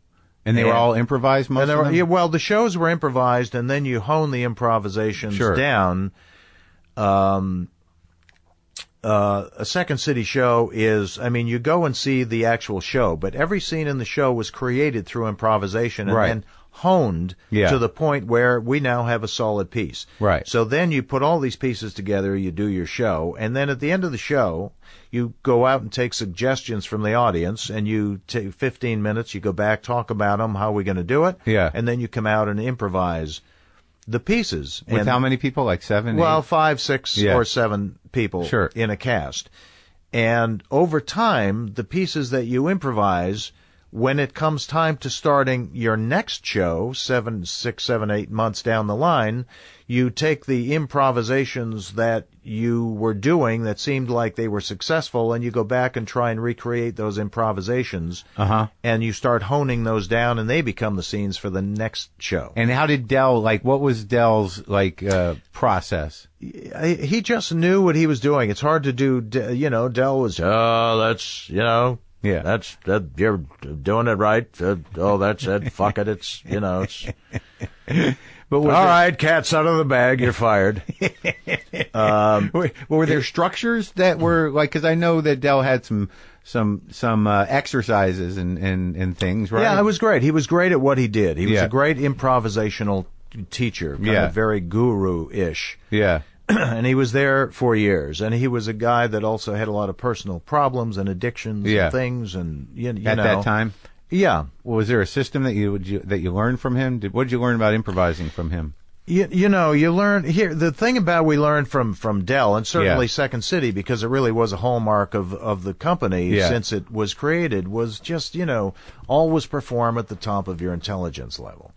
And they were all improvised, most of them? Yeah, well, the shows were improvised, and then you hone the improvisations down. A Second City show is, I mean, you go and see the actual show, but every scene in the show was created through improvisation and then honed to the point where we now have a solid piece. Right. So then you put all these pieces together, you do your show, and then at the end of the show, you go out and take suggestions from the audience, and you take 15 minutes, you go back, talk about them, how are we going to do it, and then you come out and improvise the pieces. With how many people? Like 7, Well, 8? 5, 6, or 7 people in a cast. And over time, the pieces that you improvise, when it comes time to starting your next show, 6, 7, 8 months down the line, you take the improvisations that you were doing that seemed like they were successful, and you go back and try and recreate those improvisations, and you start honing those down, and they become the scenes for the next show. And how did Del, like, what was Del's, process? He just knew what he was doing. It's hard to do, Del was, that's, that you're doing it right. That's it. Fuck it. It's, it's. But all right, cat's out of the bag. You're fired. Were there structures that were like? Because I know that Del had some exercises and things, right? Yeah, it was great. He was great at what he did. He was a great improvisational teacher, kind of very guru-ish. Yeah. And he was there for years, and he was a guy that also had a lot of personal problems and addictions and things, and at that time. Yeah. Well, was there a system that you learned from him? What did you learn about improvising from him? You learn here. The thing about we learned from Del, and certainly Second City, because it really was a hallmark of the company since it was created, was just always perform at the top of your intelligence level,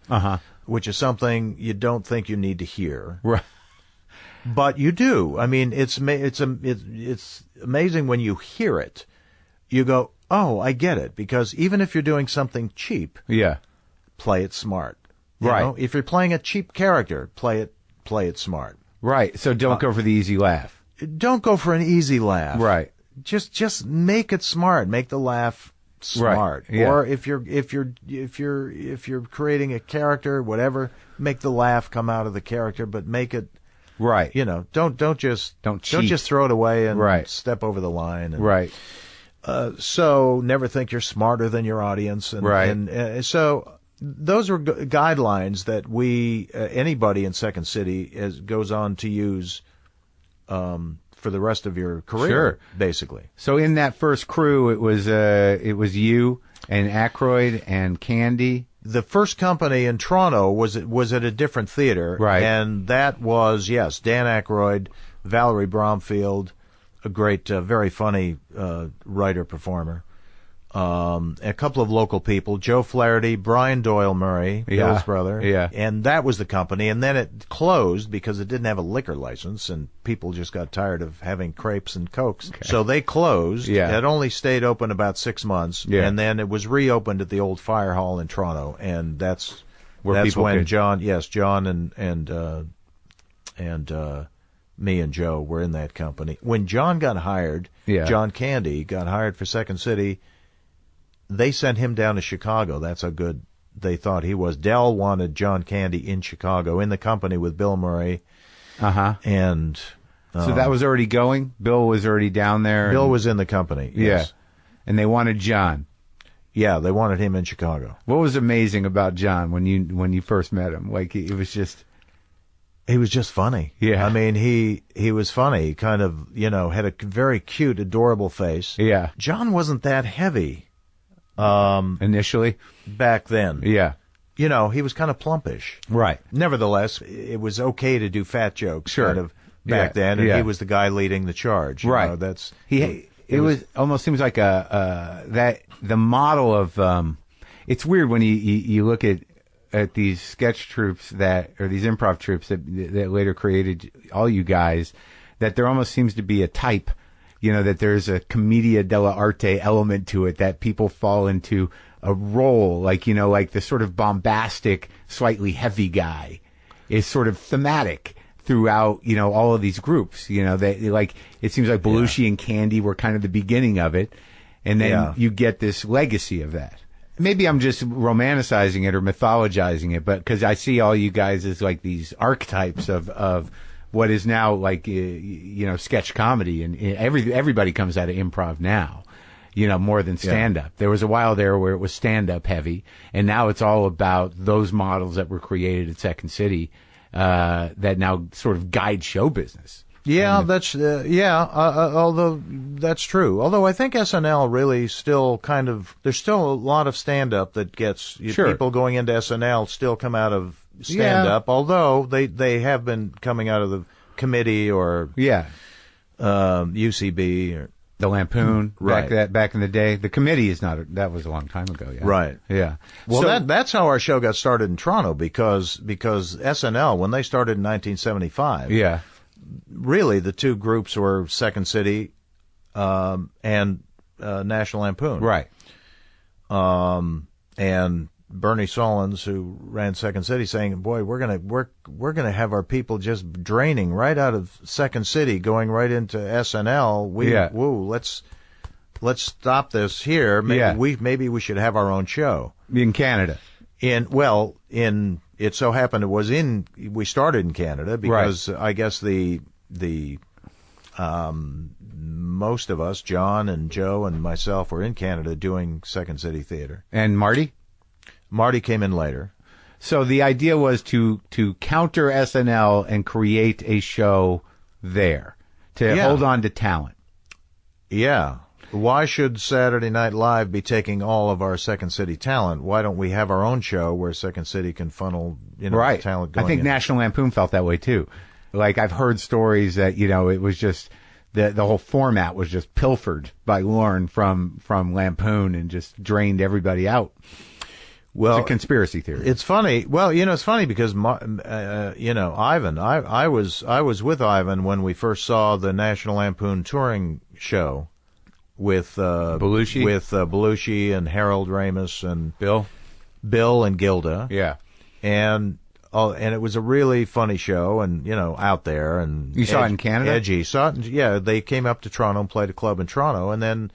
which is something you don't think you need to hear, right? But you do. I mean, it's amazing when you hear it. You go, oh, I get it. Because even if you're doing something cheap, play it smart. Right. If you're playing a cheap character, play it smart. Right. So don't go for the easy laugh. Don't go for an easy laugh. Right. Just make it smart. Make the laugh smart. Right. Yeah. Or if you're creating a character, whatever, make the laugh come out of the character, but make it. Right. Don't just throw it away and step over the line. Right. So never think you're smarter than your audience. And so those are guidelines that anybody in Second City goes on to use for the rest of your career, basically. So in that first crew, it was you and Aykroyd and Candy. The first company in Toronto was at a different theater, right? And that was Dan Aykroyd, Valerie Bromfield, a great, very funny writer performer, a couple of local people, Joe Flaherty, Brian Doyle Murray, Bill's brother, and that was the company. And then it closed because it didn't have a liquor license, and people just got tired of having crepes and cokes, so they closed. It only stayed open about 6 months, and then it was reopened at the old Fire Hall in Toronto, and that's when John and me and Joe were in that company. When John got hired, John Candy got hired for Second City, they sent him down to Chicago. That's how good they thought he was. Dell wanted John Candy in Chicago, in the company with Bill Murray. And so that was already going? Bill was already down there? Bill was in the company, yes. Yeah. And they wanted John. Yeah, they wanted him in Chicago. What was amazing about John when you first met him? Like, it was just... He was just funny. Yeah. I mean, he was funny. He kind of, had a very cute, adorable face. Yeah. John wasn't that heavy. Initially? Back then. Yeah. He was kind of plumpish. Right. Nevertheless, it was okay to do fat jokes kind of back then, and he was the guy leading the charge. Right. It was almost seems like that the model of it's weird when you look at these sketch troupes or these improv troupes that later created all you guys, that there almost seems to be a type, that there's a commedia dell'arte element to it, that people fall into a role, like the sort of bombastic, slightly heavy guy is sort of thematic throughout, all of these groups. It seems like Belushi and Candy were kind of the beginning of it, and then you get this legacy of that. Maybe I'm just romanticizing it or mythologizing it, but because I see all you guys as like these archetypes of what is now like sketch comedy, and everybody comes out of improv now, more than stand up. There was a while there where it was stand up heavy, and now it's all about those models that were created at Second City that now sort of guide show business. Yeah, although that's true. Although I think SNL really still there's still a lot of stand-up that gets people going into SNL still come out of stand-up, although they have been coming out of the committee or UCB or the Lampoon, right? Back in the day, the committee is not. That was a long time ago. Yeah. Right. Yeah. Well, that's how our show got started in Toronto because SNL, when they started in 1975. Yeah. Really, the two groups were Second City and National Lampoon. Right. And Bernie Solins, who ran Second City, saying, "Boy, we're gonna have our people just draining right out of Second City, going right into SNL. Let's stop this here. Maybe we should have our own show in Canada. It so happened we started in Canada because I guess the most of us, John and Joe and myself, were in Canada doing Second City theater. And Marty came in later. So the idea was to counter SNL and create a show there to hold on to talent. Yeah. Why should Saturday Night Live be taking all of our Second City talent? Why don't we have our own show where Second City can funnel, talent going I think in? National Lampoon felt that way too. Like I've heard stories that, it was just the whole format was just pilfered by Lorne from Lampoon and just drained everybody out. Well, it's a conspiracy theory. It's funny. Well, it's funny because Ivan. I was with Ivan when we first saw the National Lampoon touring show with Belushi and Harold Ramis and Bill and Gilda. Yeah, and it was a really funny show, and out there, and you saw it in Canada. Edgy, saw it. They came up to Toronto and played a club in Toronto, and then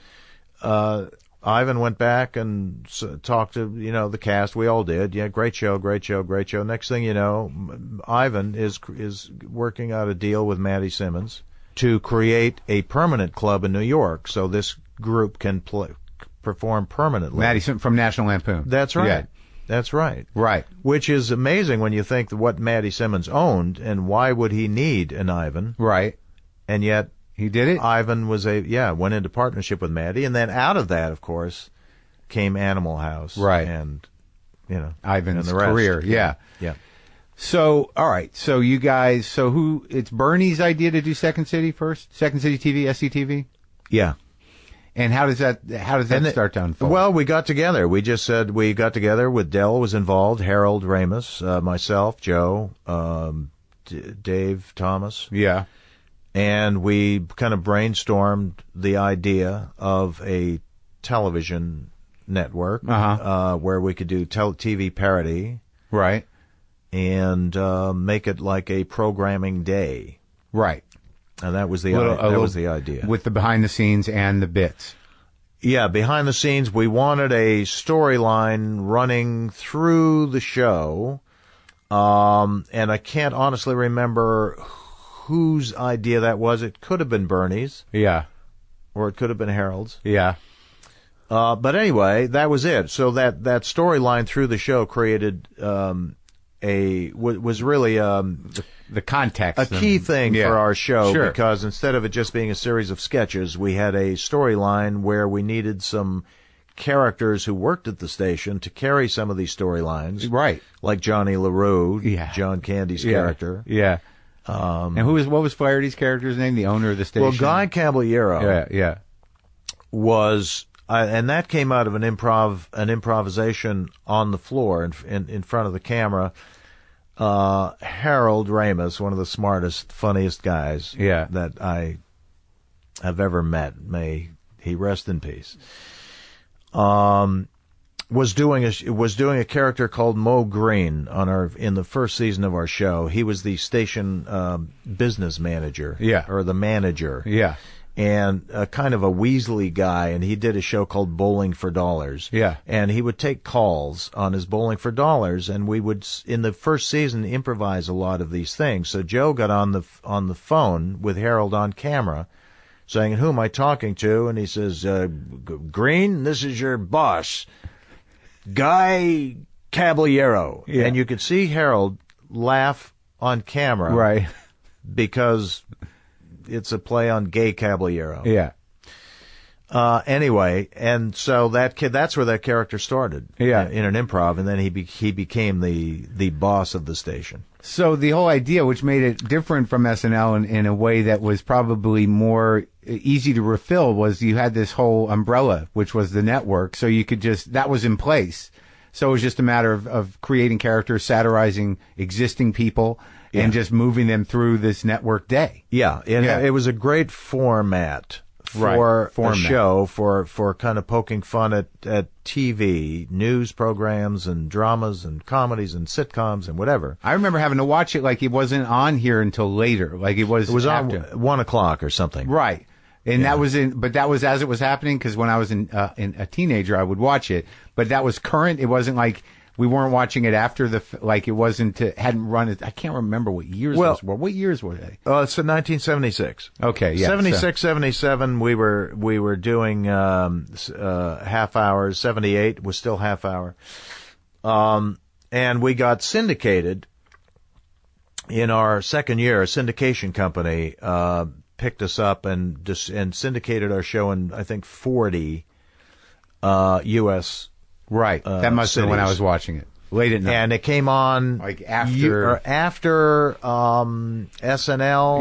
Ivan went back and talked to, the cast. We all did. Yeah, great show. Next thing you know, Ivan is working out a deal with Maddie Simmons to create a permanent club in New York so this group can perform permanently. Maddie from National Lampoon. That's right. Yeah. That's right. Right. Which is amazing when you think what Maddie Simmons owned and why would he need an Ivan. Right. And yet he did it. Ivan went into partnership with Maddie, and then out of that, of course, came Animal House. Right. And, Ivan's and the rest. career. Yeah. Yeah. So, all right. So you guys, it's Bernie's idea to do Second City first? Second City TV, SCTV? Yeah. And how does that start to unfold? Well, we got together. We just said we got together with Dell was involved, Harold Ramis, myself, Joe, Dave Thomas. Yeah. And we kind of brainstormed the idea of a television network where we could do TV parody. Right. And make it like a programming day. Right. And that was the idea. With the behind the scenes and the bits. Yeah, behind the scenes, we wanted a storyline running through the show. And I can't honestly remember whose idea that was. It could have been Bernie's. Yeah. Or it could have been Harold's. Yeah. But anyway, that was it. So that storyline through the show created was really the context, a key thing for our show, sure. because instead of it just being a series of sketches, we had a storyline where we needed some characters who worked at the station to carry some of these storylines, right? Like Johnny LaRue, yeah. John Candy's character, yeah. And what was Flaherty's character's name? The owner of the station. Well, Guy Caballero, yeah, was. And that came out of an improvisation on the floor in front of the camera. Harold Ramis, one of the smartest, funniest guys that I have ever met, may he rest in peace, was doing a character called Mo Green in the first season of our show. He was the station business manager, or the manager, and kind of a Weasley guy, and he did a show called Bowling for Dollars. Yeah. And he would take calls on his Bowling for Dollars, and we would, in the first season, improvise a lot of these things. So Joe got on the phone with Harold on camera, saying, "Who am I talking to?" And he says, "Green, this is your boss, Guy Caballero." Yeah. And you could see Harold laugh on camera. Right. Because it's a play on Gay Caballero. Yeah. Anyway, and so that's where that character started. Yeah. In an improv, and then he became the boss of the station. So the whole idea, which made it different from SNL in a way that was probably more easy to refill, was you had this whole umbrella, which was the network. So you could that was in place. So it was just a matter of creating characters, satirizing existing people, and just moving them through this network day. Yeah, it was a great format for a show, for kind of poking fun at TV, news programs and dramas and comedies and sitcoms and whatever. I remember having to watch it like it wasn't on here until later. Like it was after. On 1 o'clock or something. Right. And that was as it was happening, because when I was in a teenager, I would watch it. But that was current. It wasn't like we weren't watching it after it wasn't, hadn't run it. I can't remember what years those were. What years were they? It's 1976. Okay, yeah. 76, 77, we were doing, half hours. 78 was still half hour. And we got syndicated in our second year. A syndication company, picked us up and syndicated our show in, I think, 40, U.S. Right. That must have been when I was watching it. Late at night. And it came on like after SNL.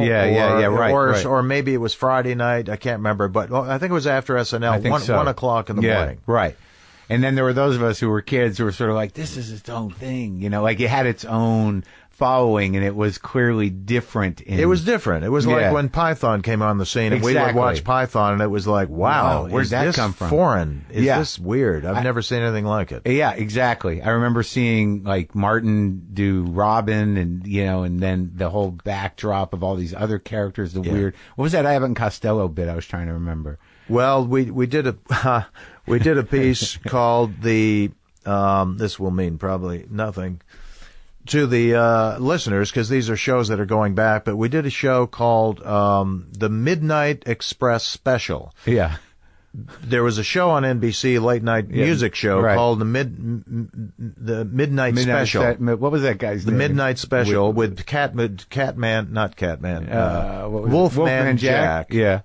Yeah, right. Or maybe it was Friday night. I can't remember, but I think it was after SNL. I think 1 o'clock in the morning. Right. And then there were those of us who were kids who were sort of like, this is its own thing, like it had its own following, and it was clearly different. It was different. It was like when Python came on the scene, and we would watch Python, and it was like, wow, where'd that come from? Foreign? Is this weird? I've never seen anything like it. Yeah, exactly. I remember seeing like Martin do Robin, and and then the whole backdrop of all these other characters. The weird. What was that Abbott and Costello bit? I was trying to remember. Well, we did a piece called the. This will mean probably nothing to the listeners, because these are shows that are going back, but we did a show called the Midnight Express Special. Yeah. There was a show on NBC, late night music show called the Midnight Special. What was that guy's name? The Midnight Special with Wolfman Jack. Yeah.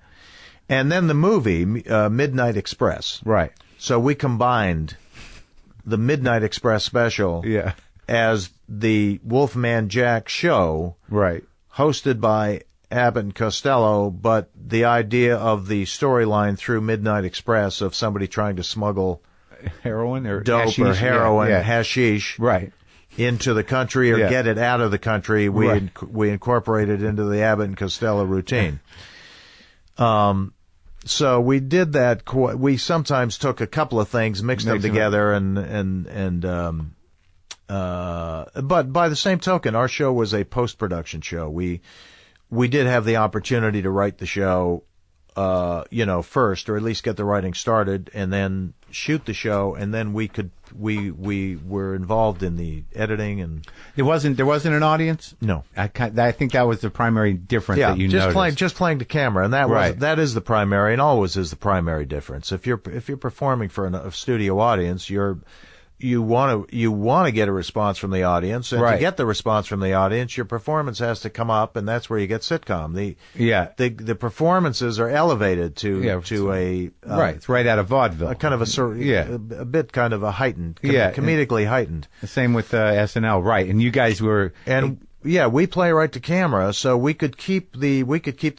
And then the movie, Midnight Express. Right. So we combined the Midnight Express Special as the Wolfman Jack show, right, hosted by Abbott and Costello, but the idea of the storyline through Midnight Express of somebody trying to smuggle heroin or dope hashish, or heroin, hashish, right, into the country or get it out of the country. We incorporated into the Abbott and Costello routine. So we did that. We sometimes took a couple of things, mixed them together, but by the same token, our show was a post-production show. We we did have the opportunity to write the show, first, or at least get the writing started, and then shoot the show, and then we were involved in the editing, and there wasn't an audience. No, I think that was the primary difference that you noticed. just playing to camera, and that is the primary, and always is the primary difference. If you're performing for a studio audience, you want to get a response from the audience, and to get the response from the audience, your performance has to come up, and that's where you get sitcom. The performances are elevated to a it's right out of vaudeville, a kind of a bit kind of a heightened, comedically heightened. The same with SNL, right? And you guys were we play right to camera, so we could keep the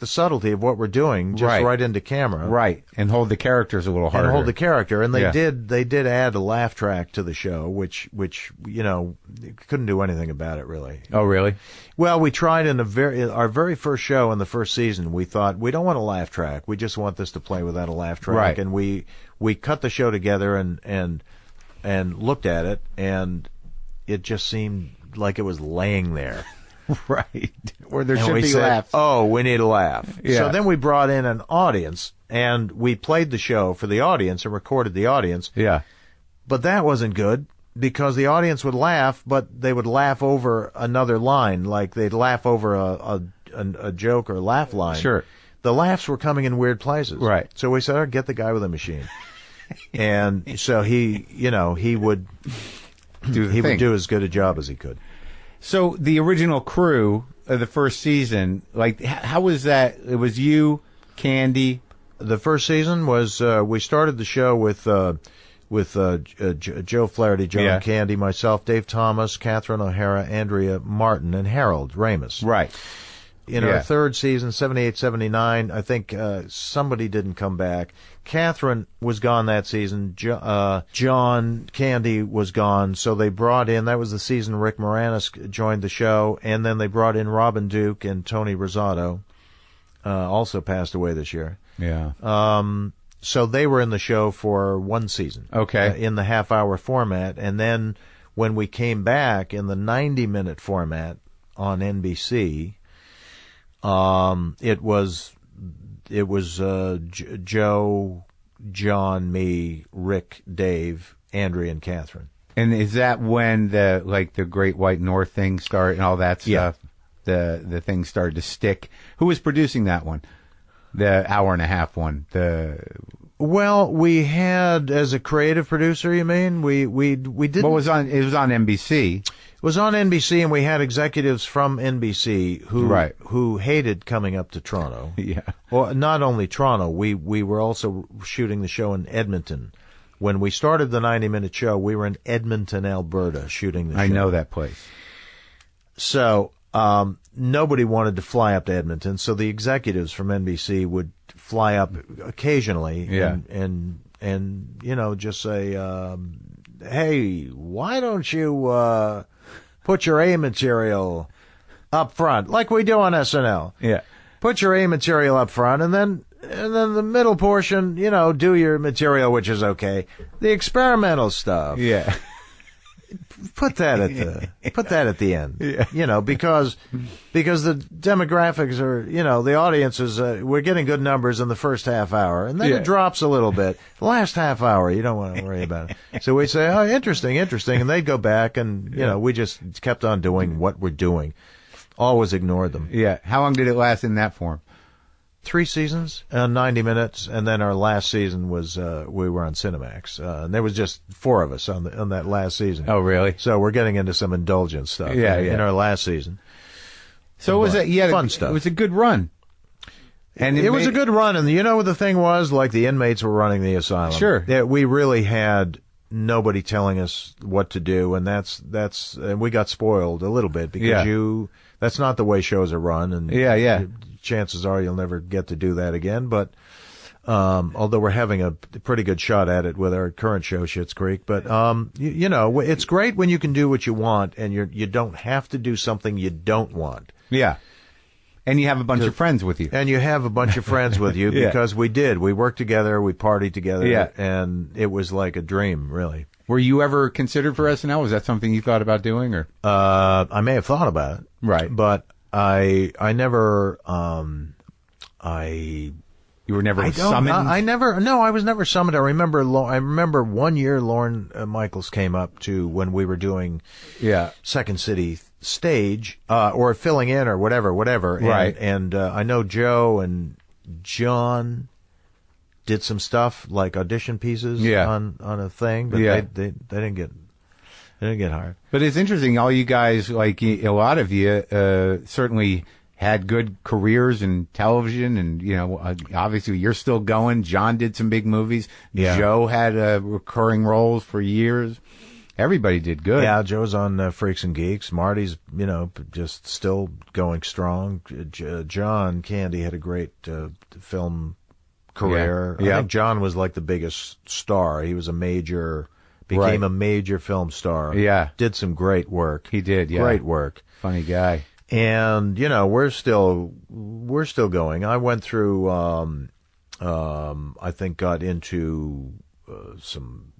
subtlety of what we're doing just right into camera, right, and hold the characters a little harder, and hold the character. And they did add a laugh track to the show, which couldn't do anything about it really. Oh, really? Well, we tried in our very first show in the first season. We thought we don't want a laugh track. We just want this to play without a laugh track, right. And we cut the show together and looked at it, and it just seemed like it was laying there. Right. Or there should be laughs. Oh, we need a laugh. Yeah. So then we brought in an audience, and we played the show for the audience and recorded the audience. Yeah. But that wasn't good, because the audience would laugh, but they would laugh over another line, like they'd laugh over a joke or laugh line. Sure. The laughs were coming in weird places. Right. So we said, get the guy with a machine. And so he would would do as good a job as he could. So the original crew of the first season, like, how was that? It was you, Candy. The first season was we started the show with Joe Flaherty, John Candy, myself, Dave Thomas, Catherine O'Hara, Andrea Martin, and Harold Ramis. Right. In our third season, 78, 79, I think somebody didn't come back. Catherine was gone that season. John Candy was gone, so they brought in, that was the season Rick Moranis joined the show, and then they brought in Robin Duke and Tony Rosato, also passed away this year. Yeah. So they were in the show for one season. Okay. In the half-hour format, and then when we came back in the 90-minute format on NBC, it was Joe, John, me, Rick, Dave, Andrea, and Catherine. And is that when the Great White North thing started and all that stuff? Yeah. The thing started to stick. Who was producing that one? The hour and a half one. Well, we had, as a creative producer, you mean? We did. What was on? It was on NBC. It was on NBC, and we had executives from NBC who hated coming up to Toronto. Yeah. Well, not only Toronto, we were also shooting the show in Edmonton. When we started the 90-minute show, we were in Edmonton, Alberta, shooting the show. I know that place. So nobody wanted to fly up to Edmonton, so the executives from NBC would fly up occasionally and just say, hey, why don't you put your A material up front, like we do on SNL. Yeah. Put your A material up front, and then the middle portion, do your material, which is okay. The experimental stuff. Yeah. Put that at the end. Yeah. Because the demographics are, the audience is, we're getting good numbers in the first half hour, and then it drops a little bit. The last half hour, you don't want to worry about it. So we say, oh, interesting, and they'd go back, and we just kept on doing what we're doing. Always ignored them. Yeah. How long did it last in that form? 3 seasons, 90 minutes, and then our last season was we were on Cinemax, and there was just 4 of us on that last season. Oh, really? So we're getting into some indulgent stuff in our last season. So it was fun stuff. It was a good run. And it was a good run, and the thing was, like, the inmates were running the asylum. Sure. We really had nobody telling us what to do, and and we got spoiled a little bit because that's not the way shows are run, and chances are you'll never get to do that again. But although we're having a pretty good shot at it with our current show, Schitt's Creek. But it's great when you can do what you want, and you don't have to do something you don't want. Yeah. And you have a bunch of friends with you. And you have a bunch of friends with you because we did. We worked together, we partied together, and it was like a dream, really. Were you ever considered for SNL? Was that something you thought about doing, or? I may have thought about it. Right. But I never, You were never summoned? I was never summoned. I remember one year Lorne Michaels came up to when we were doing Second City stage, or filling in or whatever. Right. And I know Joe and John did some stuff like audition pieces on a thing, but they didn't get hired. But it's interesting. All you guys, like a lot of you, certainly had good careers in television, and obviously you're still going. John did some big movies. Yeah. Joe had recurring roles for years. Everybody did good. Yeah, Joe's on Freaks and Geeks. Marty's, just still going strong. John Candy had a great film career. Yeah. I think John was like the biggest star. He was became a major film star. Yeah. Did some great work. He did, yeah. Great work. Funny guy. And, we're still going. I went through, I think got into some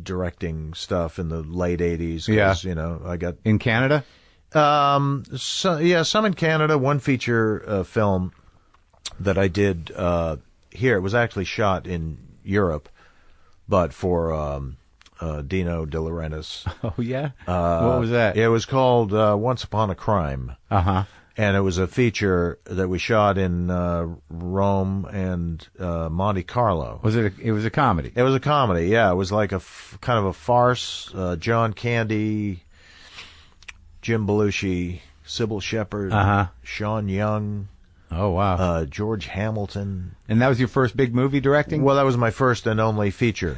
directing stuff in the late 80s. Yeah. I got... In Canada? some in Canada. One feature film that I did here. It was actually shot in Europe, but for Dino De Laurentiis. Oh, yeah? What was that? It was called Once Upon a Crime. Uh-huh. And it was a feature that we shot in Rome and Monte Carlo. It was a comedy? It was a comedy, yeah. It was like kind of a farce. John Candy, Jim Belushi, Sybil Shepherd, Sean Young. Oh, wow. George Hamilton. And that was your first big movie directing? Well, that was my first and only feature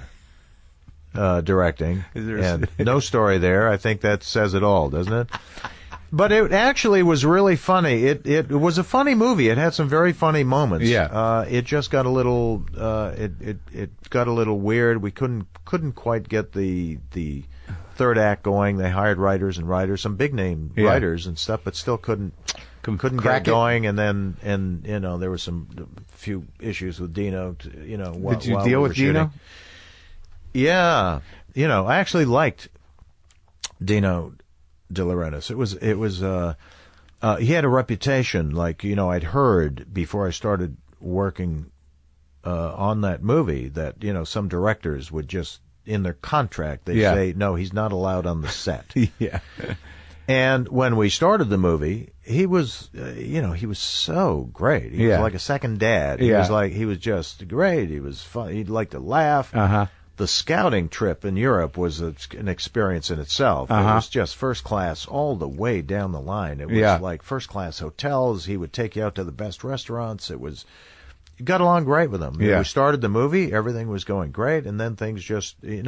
directing. And no story there. I think that says it all, doesn't it? But it actually was really funny. It was a funny movie. It had some very funny moments. Yeah. It just got a little it got a little weird. We couldn't quite get the third act going. They hired writers, some big name writers and stuff, but still couldn't get it going. And then there was some few issues with Dino. Did you deal with Dino? Yeah, I actually liked Dino De Laurentiis. It was he had a reputation, like, I'd heard before I started working on that movie that, some directors would just, in their contract, they say, no, he's not allowed on the set. Yeah. And when we started the movie, he was, he was so great. He was like a second dad. He was just great. He was fun. He'd like to laugh. Uh-huh. The scouting trip in Europe was an experience in itself. It was just first class all the way down the line. It was like first class hotels. He would take you out to the best restaurants. You got along great with him. Yeah. We started the movie, everything was going great, and then things just, we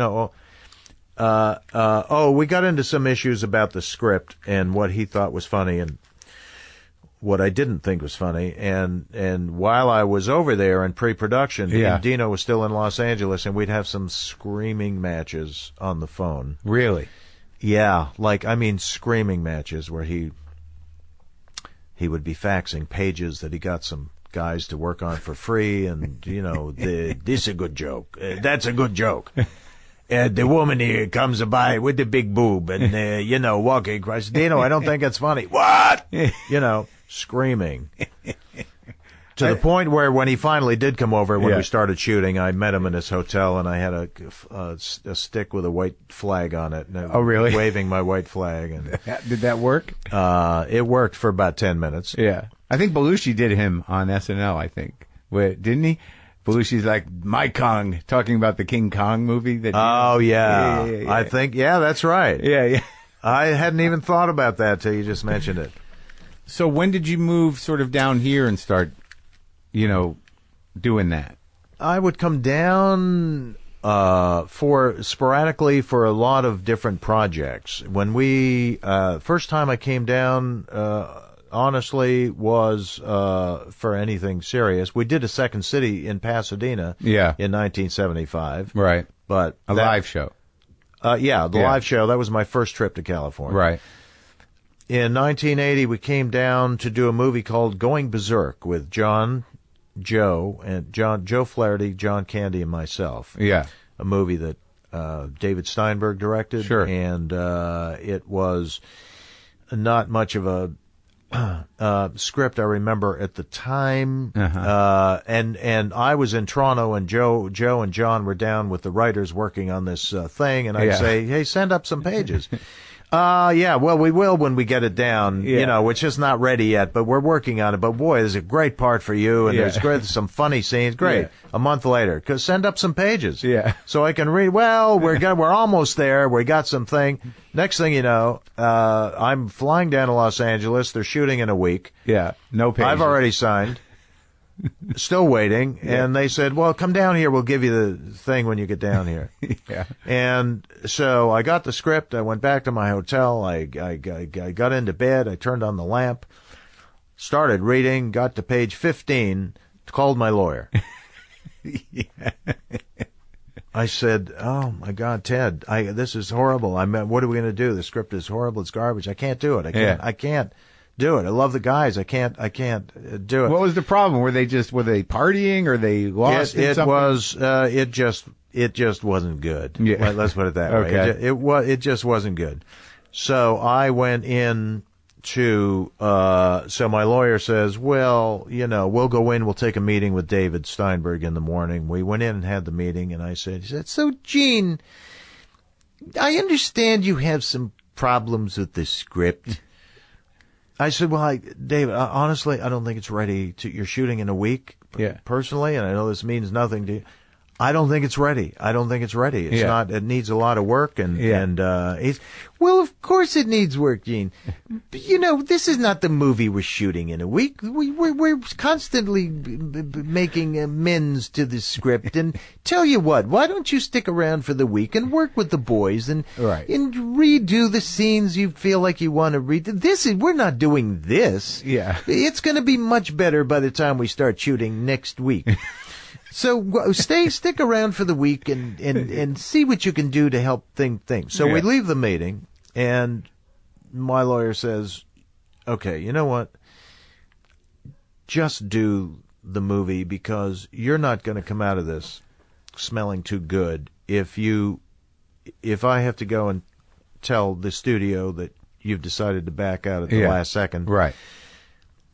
got into some issues about the script and what he thought was funny and what I didn't think was funny. And while I was over there in pre-production, and Dino was still in Los Angeles, and we'd have some screaming matches on the phone. Really? Yeah, screaming matches where he would be faxing pages that he got some guys to work on for free, and this is a good joke, that's a good joke. The woman here comes by with the big boob and walking across. Dino, I don't think it's funny. What? Screaming. To the point where when he finally did come over, when we started shooting, I met him in his hotel, and I had a stick with a white flag on it. And oh, really? Waving my white flag. And did that work? It worked for about 10 minutes. Yeah. I think Belushi did him on SNL, I think. Didn't he? Belushi's like, my Kong, talking about the King Kong movie. Yeah. I think, that's right. Yeah. I hadn't even thought about that till you just mentioned it. So when did you move sort of down here and start, doing that? I would come down sporadically for a lot of different projects. When first time I came down, honestly, was for anything serious. We did a Second City in Pasadena in 1975. Right. But live show. Live show. That was my first trip to California. Right. In 1980, we came down to do a movie called Going Berserk with Joe Flaherty, John Candy, and myself. Yeah. A movie that David Steinberg directed. Sure. And it was not much of a script. I remember at the time, and I was in Toronto, and Joe and John were down with the writers working on this thing, and I'd say, "Hey, send up some pages." Yeah, well, we will when we get it down. You know, it's just not ready yet, but we're working on it. But boy, there's a great part for you, and there's some funny scenes. Great. Yeah. A month later, send up some pages. Yeah. So I can read. Well, we're almost there. We got something. Next thing you know, I'm flying down to Los Angeles. They're shooting in a week. Yeah. No pages. I've already signed. Still waiting, and they said, "Well, come down here. We'll give you the thing when you get down here." And so I got the script. I went back to my hotel. I got into bed. I turned on the lamp, started reading. Got to page 15. Called my lawyer. I said, "Oh my God, Ted, this is horrible. What are we going to do? The script is horrible. It's garbage. I can't do it. I can't do it. I love the guys. I can't do it." What was the problem? Were they partying, or they lost? It just wasn't good. Yeah. Let's put it that way. It just wasn't good. So I went in to, so my lawyer says, "Well, we'll go in, we'll take a meeting with David Steinberg in the morning." We went in and had the meeting, and he said, "So Gene, I understand you have some problems with the script." I said, "Well, David, honestly, I don't think it's ready you're shooting in a week, personally, and I know this means nothing to you. I don't think it's ready. It's not, it needs a lot of work." And he's, "Well, of course it needs work, Gene. But, this is not the movie we're shooting in a week. We're constantly making amends to the script. And tell you what, why don't you stick around for the week and work with the boys and redo the scenes you feel like you want to read. We're not doing this. Yeah. It's going to be much better by the time we start shooting next week. So stick around for the week and see what you can do to help things." So we leave the meeting, and my lawyer says, "Okay, you know what? Just do the movie, because you're not going to come out of this smelling too good if I have to go and tell the studio that you've decided to back out at the last second." Right.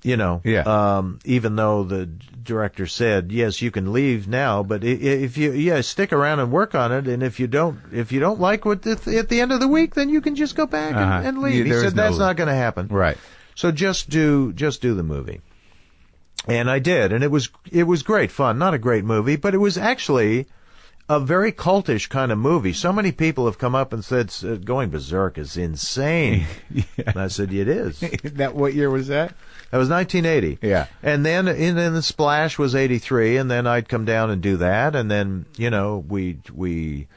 Even though the director said, "Yes, you can leave now, but if you stick around and work on it, and if you don't like what at the end of the week, then you can just go back and leave." He said, "That's not going to happen." Right. So just do the movie. And I did, and it was great fun. Not a great movie, but it was actually a very cultish kind of movie. So many people have come up and said, "Going berserk is insane." And I said, "It is." What year was that? That was 1980. Yeah. And then the Splash was 83, and then I'd come down and do that, and then we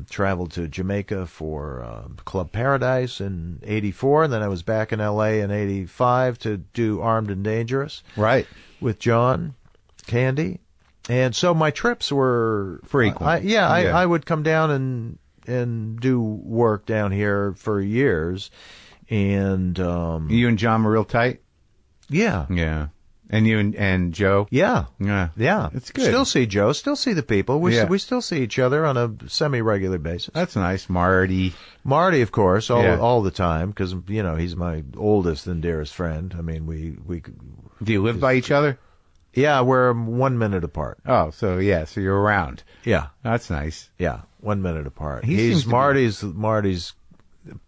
traveled to Jamaica for Club Paradise in 84, and then I was back in L.A. in 85 to do Armed and Dangerous. Right. With John Candy. And so my trips were frequent. I would come down and do work down here for years. And you and John were real tight? Yeah. Yeah. And you and Joe? Yeah. Yeah. It's good. Still see Joe, still see the people. We still see each other on a semi-regular basis. That's nice. Marty, of course, all the time, because, he's my oldest and dearest friend. I mean, we do you live by each other? Yeah, we're 1 minute apart. Oh, so you're around. Yeah. That's nice. Yeah, 1 minute apart. Marty's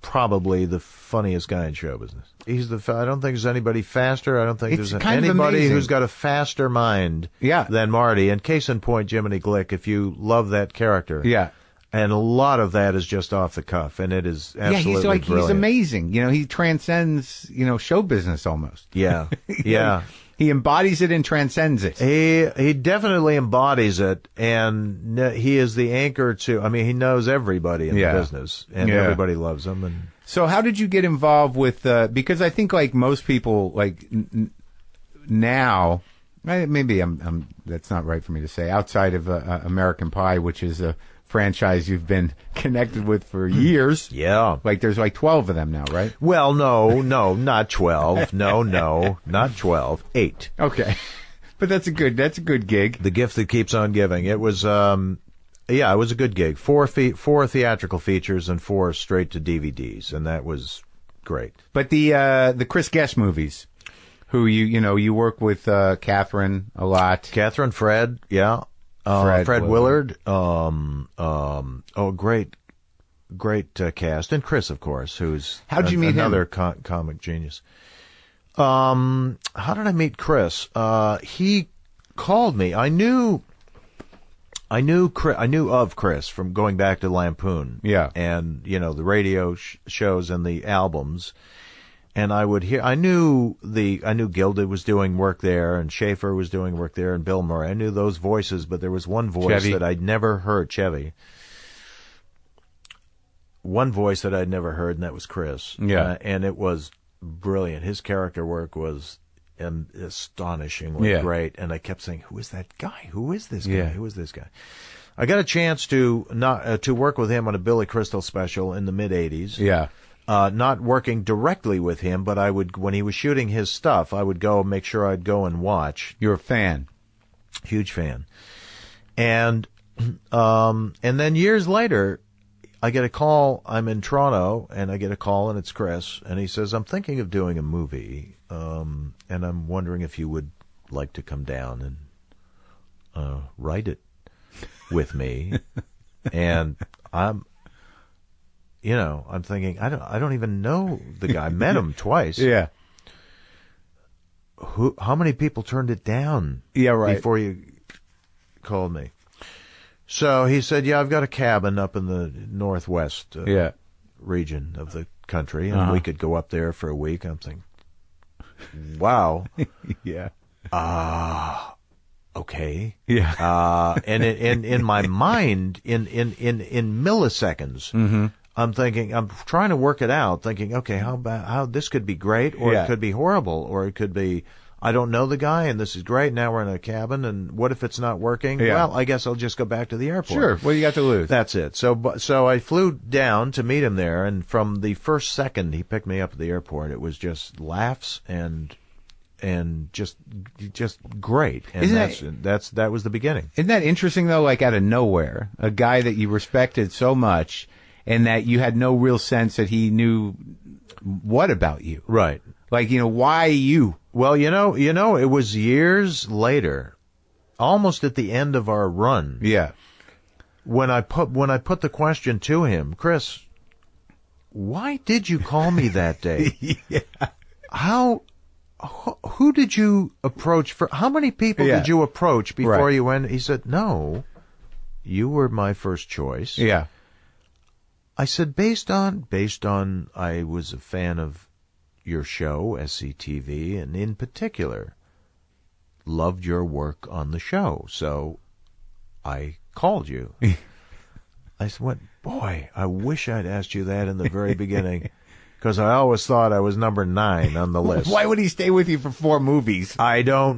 probably the funniest guy in show business. I don't think there's anybody faster. I don't think there's anybody who's got a faster mind than Marty. And case in point, Jiminy Glick, if you love that character. Yeah. And a lot of that is just off the cuff, and it is absolutely brilliant. He's amazing. He transcends, show business almost. Yeah. Yeah. He embodies it and transcends it. He definitely embodies it, and he is the anchor to. I mean, he knows everybody in the business, and everybody loves him. And so, how did you get involved with? Because I think, like most people, now, maybe I'm. That's not right for me to say. Outside of American Pie, which is a franchise you've been connected with for years. Yeah. There's 12 of them now, right? Well, no, not 12. No, not 12. 8. Okay. But that's a good gig. The gift that keeps on giving. It was, it was a good gig. 4 theatrical features and 4 straight to DVDs. And that was great. But the Chris Guest movies, who you work with Catherine a lot. Catherine, Fred, yeah. Fred Willard. Great cast. And Chris, of course, who's How'd you meet another him? Comic genius. How did I meet Chris? He called me. I knew of Chris from going back to Lampoon. Yeah. And, the radio shows and the albums. And I knew Gilda was doing work there, and Schaefer was doing work there, and Bill Murray. I knew those voices, but there was one voice Chevy. that I'd never heard, Chevy. One voice that I'd never heard, and that was Chris. Yeah. And it was brilliant. His character work was astonishingly great. And I kept saying, who is that guy? Who is this guy? Yeah. Who is this guy? I got a chance to work with him on a Billy Crystal special in the mid-'80s. Yeah. Not working directly with him, but I would, when he was shooting his stuff, I would make sure I'd go and watch. You're a fan. Huge fan. And then years later, I get a call. I'm in Toronto, and I get a call, and it's Chris, and he says, I'm thinking of doing a movie, and I'm wondering if you would like to come down and write it with me. And I'm thinking, I don't even know the guy. I met him twice. Yeah. How many people turned it down? Yeah, right. Before you called me. So he said, yeah, I've got a cabin up in the northwest region of the country, and we could go up there for a week. I'm thinking, wow. Yeah. Okay. Yeah. And in my mind, in milliseconds, I'm thinking, I'm trying to work it out, thinking, okay, how this could be great, or it could be horrible, or it could be, I don't know the guy, and this is great. Now we're in a cabin, and what if it's not working? Yeah. Well, I guess I'll just go back to the airport. Sure. What do you got to lose? That's it. So I flew down to meet him there, and from the first second he picked me up at the airport, it was just laughs and just great. And that was the beginning. Isn't that interesting though? Like out of nowhere, a guy that you respected so much, and that you had no real sense that he knew what about you. Right. Like, why you? Well, it was years later, almost at the end of our run. Yeah. When I put the question to him, Chris, why did you call me that day? Yeah. Who did you approach for? How many people did you approach before you went? He said, no, you were my first choice. Yeah. I said, based on I was a fan of your show, SCTV, and in particular, loved your work on the show. So I called you. I said, boy, I wish I'd asked you that in the very beginning, because I always thought I was number 9 on the list. Why would he stay with you for 4 movies? Well, the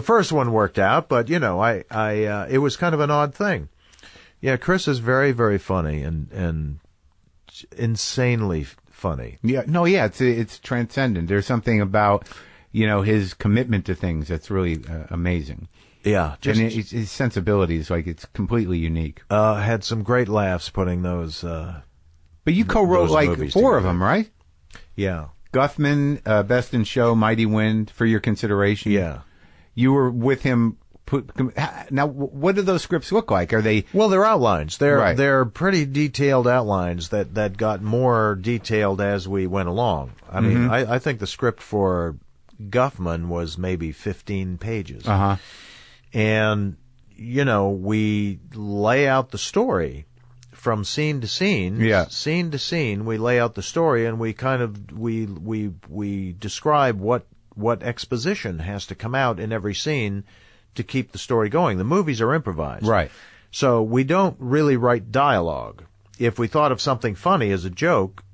first one worked out, but it was kind of an odd thing. Yeah, Chris is very, very funny and insanely funny. Yeah, no, yeah, it's transcendent. There's something about his commitment to things that's really amazing. Yeah, and his sensibilities, like, it's completely unique. Had some great laughs putting those. But you co-wrote like 4 together. of them, right? Yeah. Guthman, Best in Show, Mighty Wind, For Your Consideration. Yeah. You were with him. Now, what do those scripts look like? Are they? Well, they're outlines. They're pretty detailed outlines that got more detailed as we went along. I mean, I think the script for Guthman was maybe 15 pages. Uh-huh. And, we lay out the story from scene to scene. Yeah. Scene to scene, we lay out the story, and we kind of, we describe what exposition has to come out in every scene to keep the story going. The movies are improvised. Right. So we don't really write dialogue. If we thought of something funny as a joke,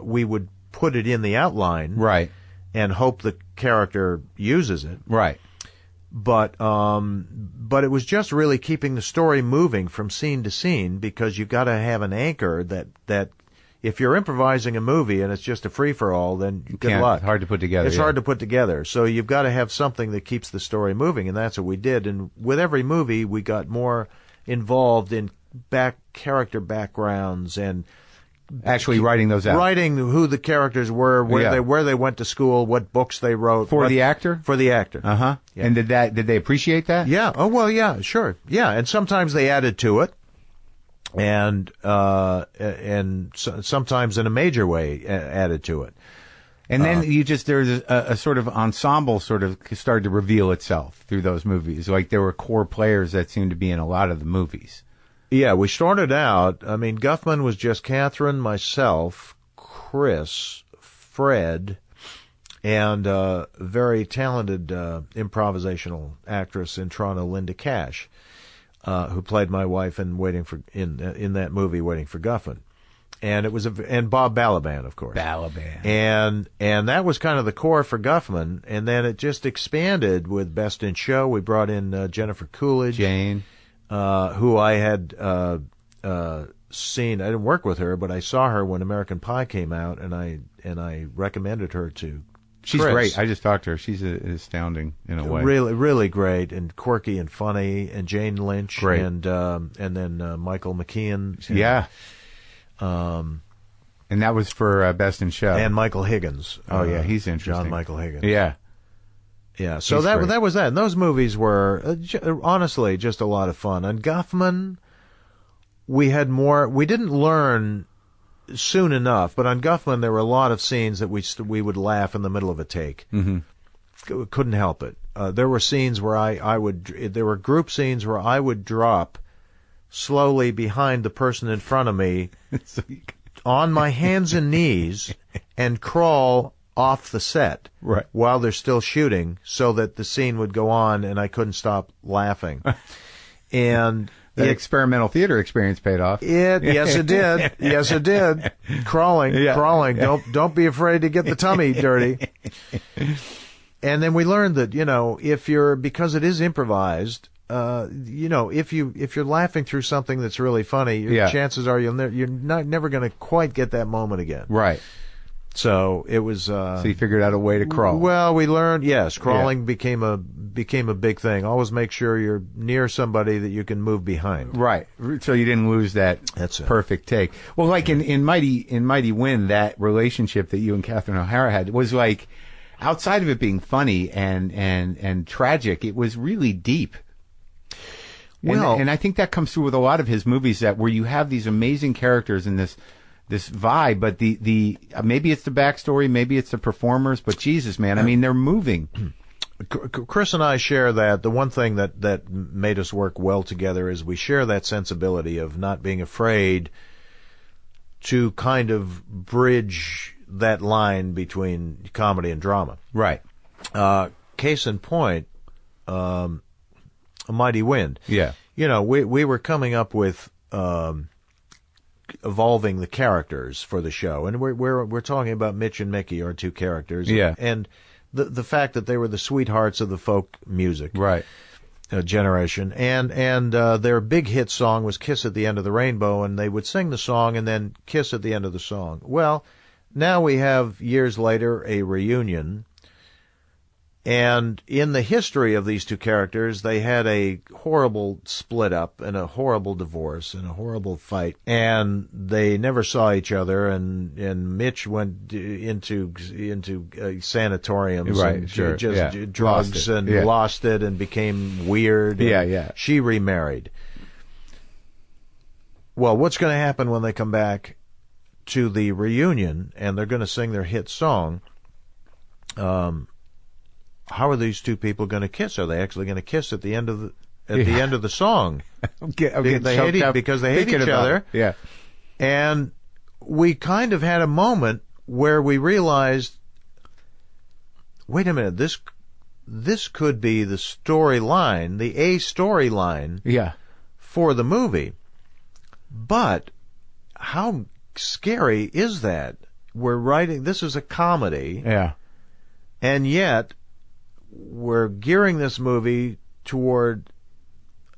we would put it in the outline. Right. And hope the character uses it. Right. But it was just really keeping the story moving from scene to scene, because you've got to have an anchor that if you're improvising a movie and it's just a free-for-all, then good luck. It's hard to put together. It's hard to put together. So you've got to have something that keeps the story moving, and that's what we did. And with every movie, we got more involved in character backgrounds and actually writing those out, writing who the characters were, where they went to school, what books they wrote for the actor. Yeah. And did they appreciate that? Yeah. Oh well, yeah, sure, yeah. And sometimes they added to it, and sometimes in a major way added to it. And then there's a sort of ensemble sort of started to reveal itself through those movies. Like there were core players that seemed to be in a lot of the movies. Yeah, we started out, I mean, Guffman was just Catherine, myself, Chris, Fred, and a very talented improvisational actress in Toronto, Linda Cash, who played my wife in in that movie, Waiting for Guffman. And it was and Bob Balaban, of course. Balaban. And that was kind of the core for Guffman, and then it just expanded with Best in Show. We brought in Jennifer Coolidge, Jane, who I had seen. I didn't work with her, but I saw her when American Pie came out, and I recommended her to. She's Chris. great. I just talked to her. She's astounding in a way. Really, really great and quirky and funny. And Jane Lynch, great. and then Michael McKeon. Yeah. And that was for Best in Show. And Michael Higgins. Oh yeah, he's interesting. John Michael Higgins. Yeah. Yeah. So that was that. And those movies were honestly just a lot of fun. On Guffman, we had more. We didn't learn soon enough, but on Guffman there were a lot of scenes that we would laugh in the middle of a take. Mm-hmm. Couldn't help it. There were scenes where there were group scenes where I would drop slowly behind the person in front of me on my hands and knees and crawl off the set while they're still shooting so that the scene would go on and I couldn't stop laughing. And that experimental theater experience paid off. Yes, it did. Yes, it did. Crawling. Don't be afraid to get the tummy dirty. And then we learned that, because it is improvised, if you're laughing through something that's really funny, chances are you're never going to quite get that moment again. Right. So it was. So you figured out a way to crawl. Well, we learned. Yes, crawling became a big thing. Always make sure you're near somebody that you can move behind. Right. So you didn't lose that. That's perfect take. Well, like in Mighty Wind, that relationship that you and Catherine O'Hara had was like, outside of it being funny and tragic, it was really deep. Well, and I think that comes through with a lot of his movies, that where you have these amazing characters and this vibe, but the maybe it's the backstory, maybe it's the performers, but Jesus, man, I mean, they're moving. Chris and I share that. The one thing that made us work well together is we share that sensibility of not being afraid to kind of bridge that line between comedy and drama. Right. Case in point, A Mighty Wind. Yeah. We were coming up with evolving the characters for the show, and we're talking about Mitch and Mickey, our two characters. Yeah. And the fact that they were the sweethearts of the folk music generation, and their big hit song was "Kiss at the End of the Rainbow," and they would sing the song and then kiss at the end of the song. Well, now we have, years later, a reunion. And in the history of these two characters, they had a horrible split up and a horrible divorce and a horrible fight. And they never saw each other. And Mitch went into sanatoriums and drugs lost it and became weird. And she remarried. Well, what's going to happen when they come back to the reunion and they're going to sing their hit song? How are these two people going to kiss? Are they actually going to kiss at the end of the end of the song? Because they hate each other. Yeah. And we kind of had a moment where we realized, wait a minute, this could be the storyline, the A storyline for the movie. But how scary is that? We're writing, this is a comedy. Yeah. And yet we're gearing this movie toward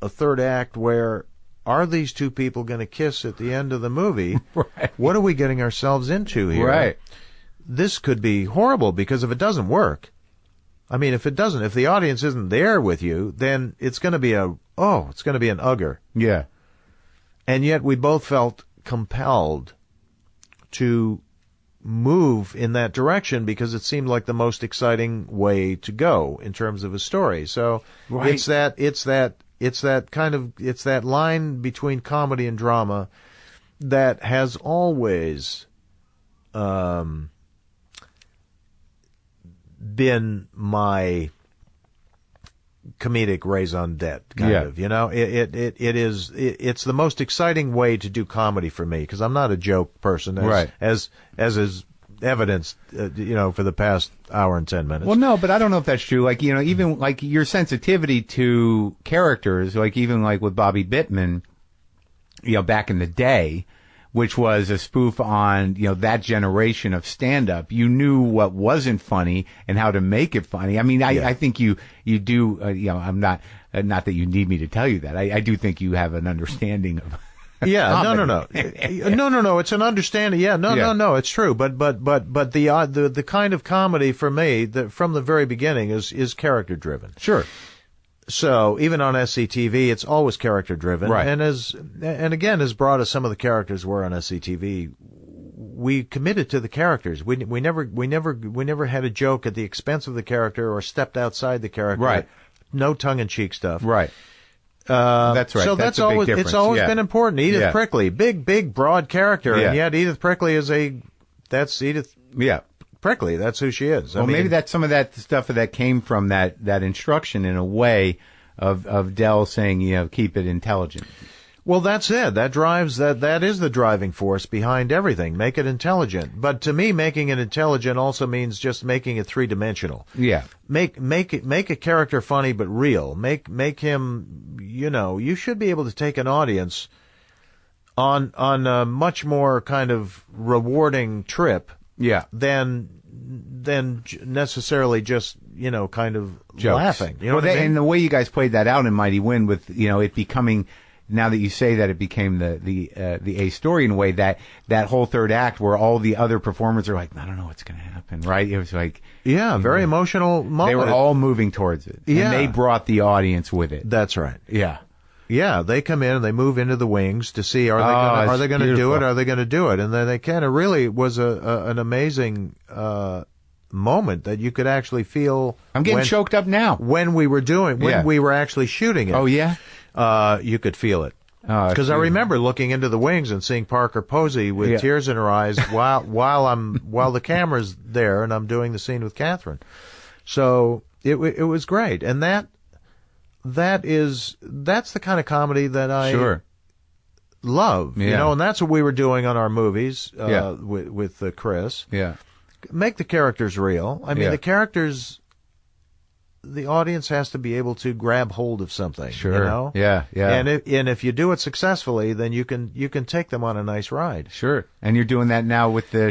a third act where, are these two people going to kiss at the end of the movie? Right. What are we getting ourselves into here? Right. This could be horrible, because if it doesn't work, I mean, if the audience isn't there with you, then it's going to be an ugger. Yeah. And yet we both felt compelled to move in that direction because it seemed like the most exciting way to go in terms of a story. So right. it's that line between comedy and drama that has always been my comedic raison d'etre, kind of. You know, it's the most exciting way to do comedy for me because I'm not a joke person, as is evidenced, for the past hour and 10 minutes. Well, no, but I don't know if that's true. Like, even like your sensitivity to characters, like even like with Bobby Bittman, back in the day, which was a spoof on, that generation of stand-up. You knew what wasn't funny and how to make it funny. I mean, I think you do, I'm not that you need me to tell you that. I do think you have an understanding of Yeah, no. It's an understanding. Yeah, no. It's true. But the kind of comedy for me that from the very beginning is character driven. Sure. So even on SCTV, it's always character driven. Right. And again, as broad as some of the characters were on SCTV, we committed to the characters. We never had a joke at the expense of the character or stepped outside the character. Right. No tongue in cheek stuff. Right. That's right. So that's a big difference. It's always been important. Edith Prickley, big, broad character, and yet Edith Prickley that's Edith. Yeah. Prickley. That's who she is. Well, maybe that's some of that stuff that came from that instruction in a way of Dell saying, keep it intelligent. Well, that's it. That drives that is the driving force behind everything. Make it intelligent. But to me, making it intelligent also means just making it three-dimensional. Yeah. Make a character funny but real. Make him, you should be able to take an audience on a much more kind of rewarding trip. Yeah. Than necessarily just, kind of jokes. Laughing. You know what I mean? And the way you guys played that out in Mighty Wind with, it becoming, now that you say that, it became the A story in a way that whole third act where all the other performers are like, I don't know what's going to happen, right? It was like... Yeah, very emotional moment. They were all moving towards it. Yeah. And they brought the audience with it. That's right. Yeah. Yeah, they come in and they move into the wings to see are they going to do it? Are they going to do it? And then they kind of really was an amazing moment that you could actually feel. I'm getting choked up now. When we were actually shooting it. Oh yeah, you could feel it. Because I remember looking into the wings and seeing Parker Posey with tears in her eyes while the camera's there and I'm doing the scene with Catherine. So it was great, and that's the kind of comedy that I love, and that's what we were doing on our movies with Chris. Yeah, make the characters real. I mean, the characters, the audience has to be able to grab hold of something. Sure, yeah. And if you do it successfly, then you can take them on a nice ride. Sure, and you're doing that now with the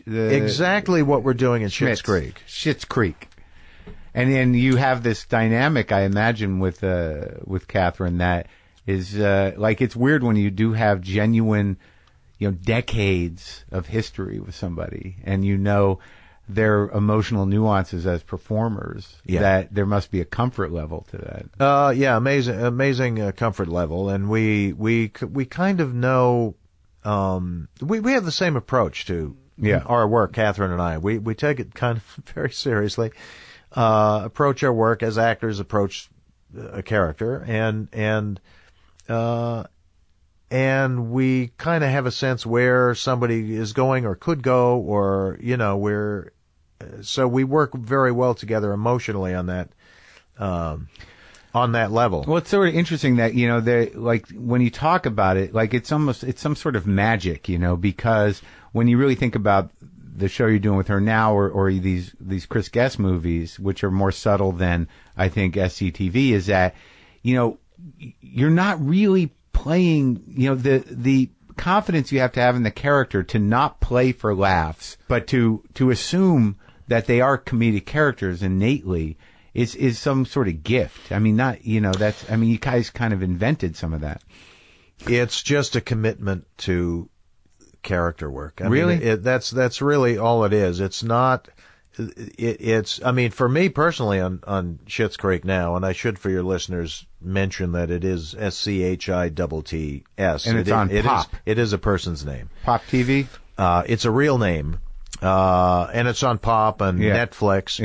exactly what we're doing in Schitt's Creek. Schitt's Creek. And then you have this dynamic, I imagine, with Catherine that is like, it's weird when you do have genuine, decades of history with somebody, and their emotional nuances as performers. Yeah. That there must be a comfort level to that. Amazing comfort level, and we kind of know. We have the same approach to our work, Catherine and I. We take it kind of very seriously. Approach our work as actors approach a character, and we kind of have a sense where somebody is going or could go, or so we work very well together emotionally on that level. Well, it's sort of interesting that like when you talk about it, like it's some sort of magic, because when you really think about the show you're doing with her now, or these Chris Guest movies, which are more subtle than I think SCTV, is that you're not really playing the confidence you have to have in the character to not play for laughs, but to assume that they are comedic characters innately is some sort of gift. I mean, you guys kind of invented some of that. It's just a commitment to character work. I really? mean, that's really all it is. It's not. It's. I mean, for me personally, on Schitt's Creek now, and I should for your listeners mention that it is SCHITTS, and it's on Pop. It is a person's name. Pop TV. It's a real name, and it's on Pop and Netflix.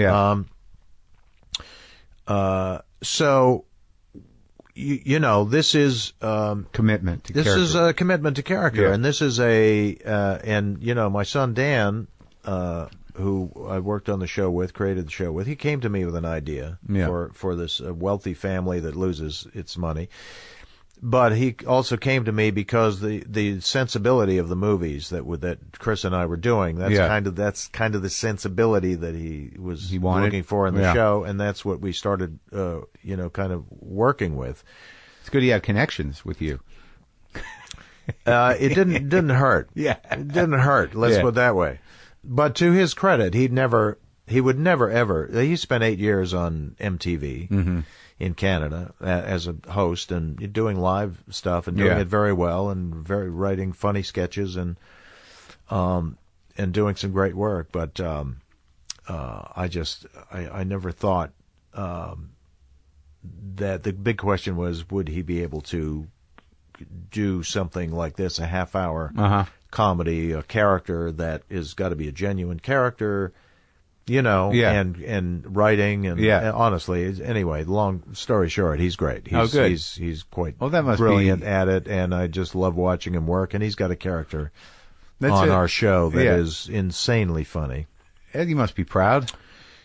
Yeah. So, you know, this is commitment to this character. is a commitment to character, and this is and you know, my son Dan, who I worked on the show with, created the show with, he came to me with an idea for this wealthy family that loses its money. But he also came to me because the sensibility of the movies that Chris and I were doing, that's kind of the sensibility that he was looking for in the show, and that's what we started you know, kind of working with. It's good he had connections with you. It didn't hurt. Yeah. It didn't hurt, let's put it that way. But to his credit, he would never ever, he spent 8 years on MTV in Canada as a host and doing live stuff and doing it very well and writing funny sketches and doing some great work. But I never thought that the big question was, would he be able to do something like this, a half-hour comedy, a character that is got to be a genuine character, you know, and writing and honestly, anyway, long story short, he's great. He's quite brilliant at it, and I just love watching him work. And he's got a character on our show that is insanely funny. Ed, you must be proud.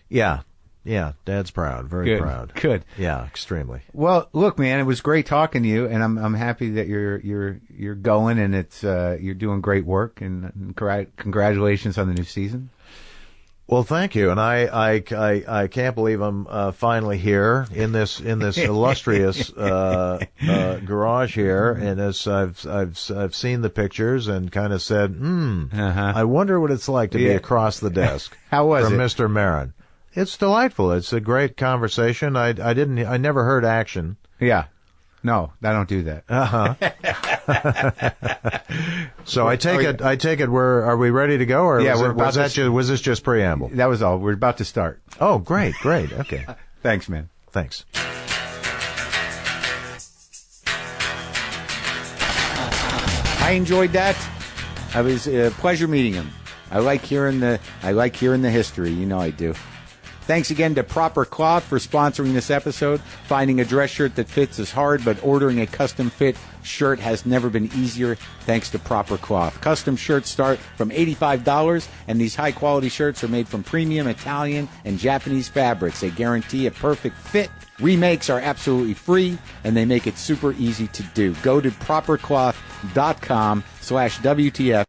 Yeah, Dad's proud, very proud. Good. Yeah, extremely. Well, look, man, it was great talking to you, and I'm happy that you're going, and it's you're doing great work, and congratulations on the new season. Well, thank you, and I can't believe I'm finally here in this illustrious garage here, and as I've seen the pictures and kind of said, I wonder what it's like to be across the desk. How was from it, Mr. Maron? It's delightful. It's a great conversation. I never heard action. Yeah. No, I don't do that. So I take it. Are we ready to go? Or was this just preamble? That was all. We're about to start. Oh, great. Okay. Thanks, man. Thanks. I enjoyed that. It was a pleasure meeting him. I like hearing the history. You know I do. Thanks again to Proper Cloth for sponsoring this episode. Finding a dress shirt that fits is hard, but ordering a custom fit shirt has never been easier thanks to Proper Cloth. Custom shirts start from $85, and these high-quality shirts are made from premium Italian and Japanese fabrics. They guarantee a perfect fit. Remakes are absolutely free, and they make it super easy to do. Go to propercloth.com/WTF.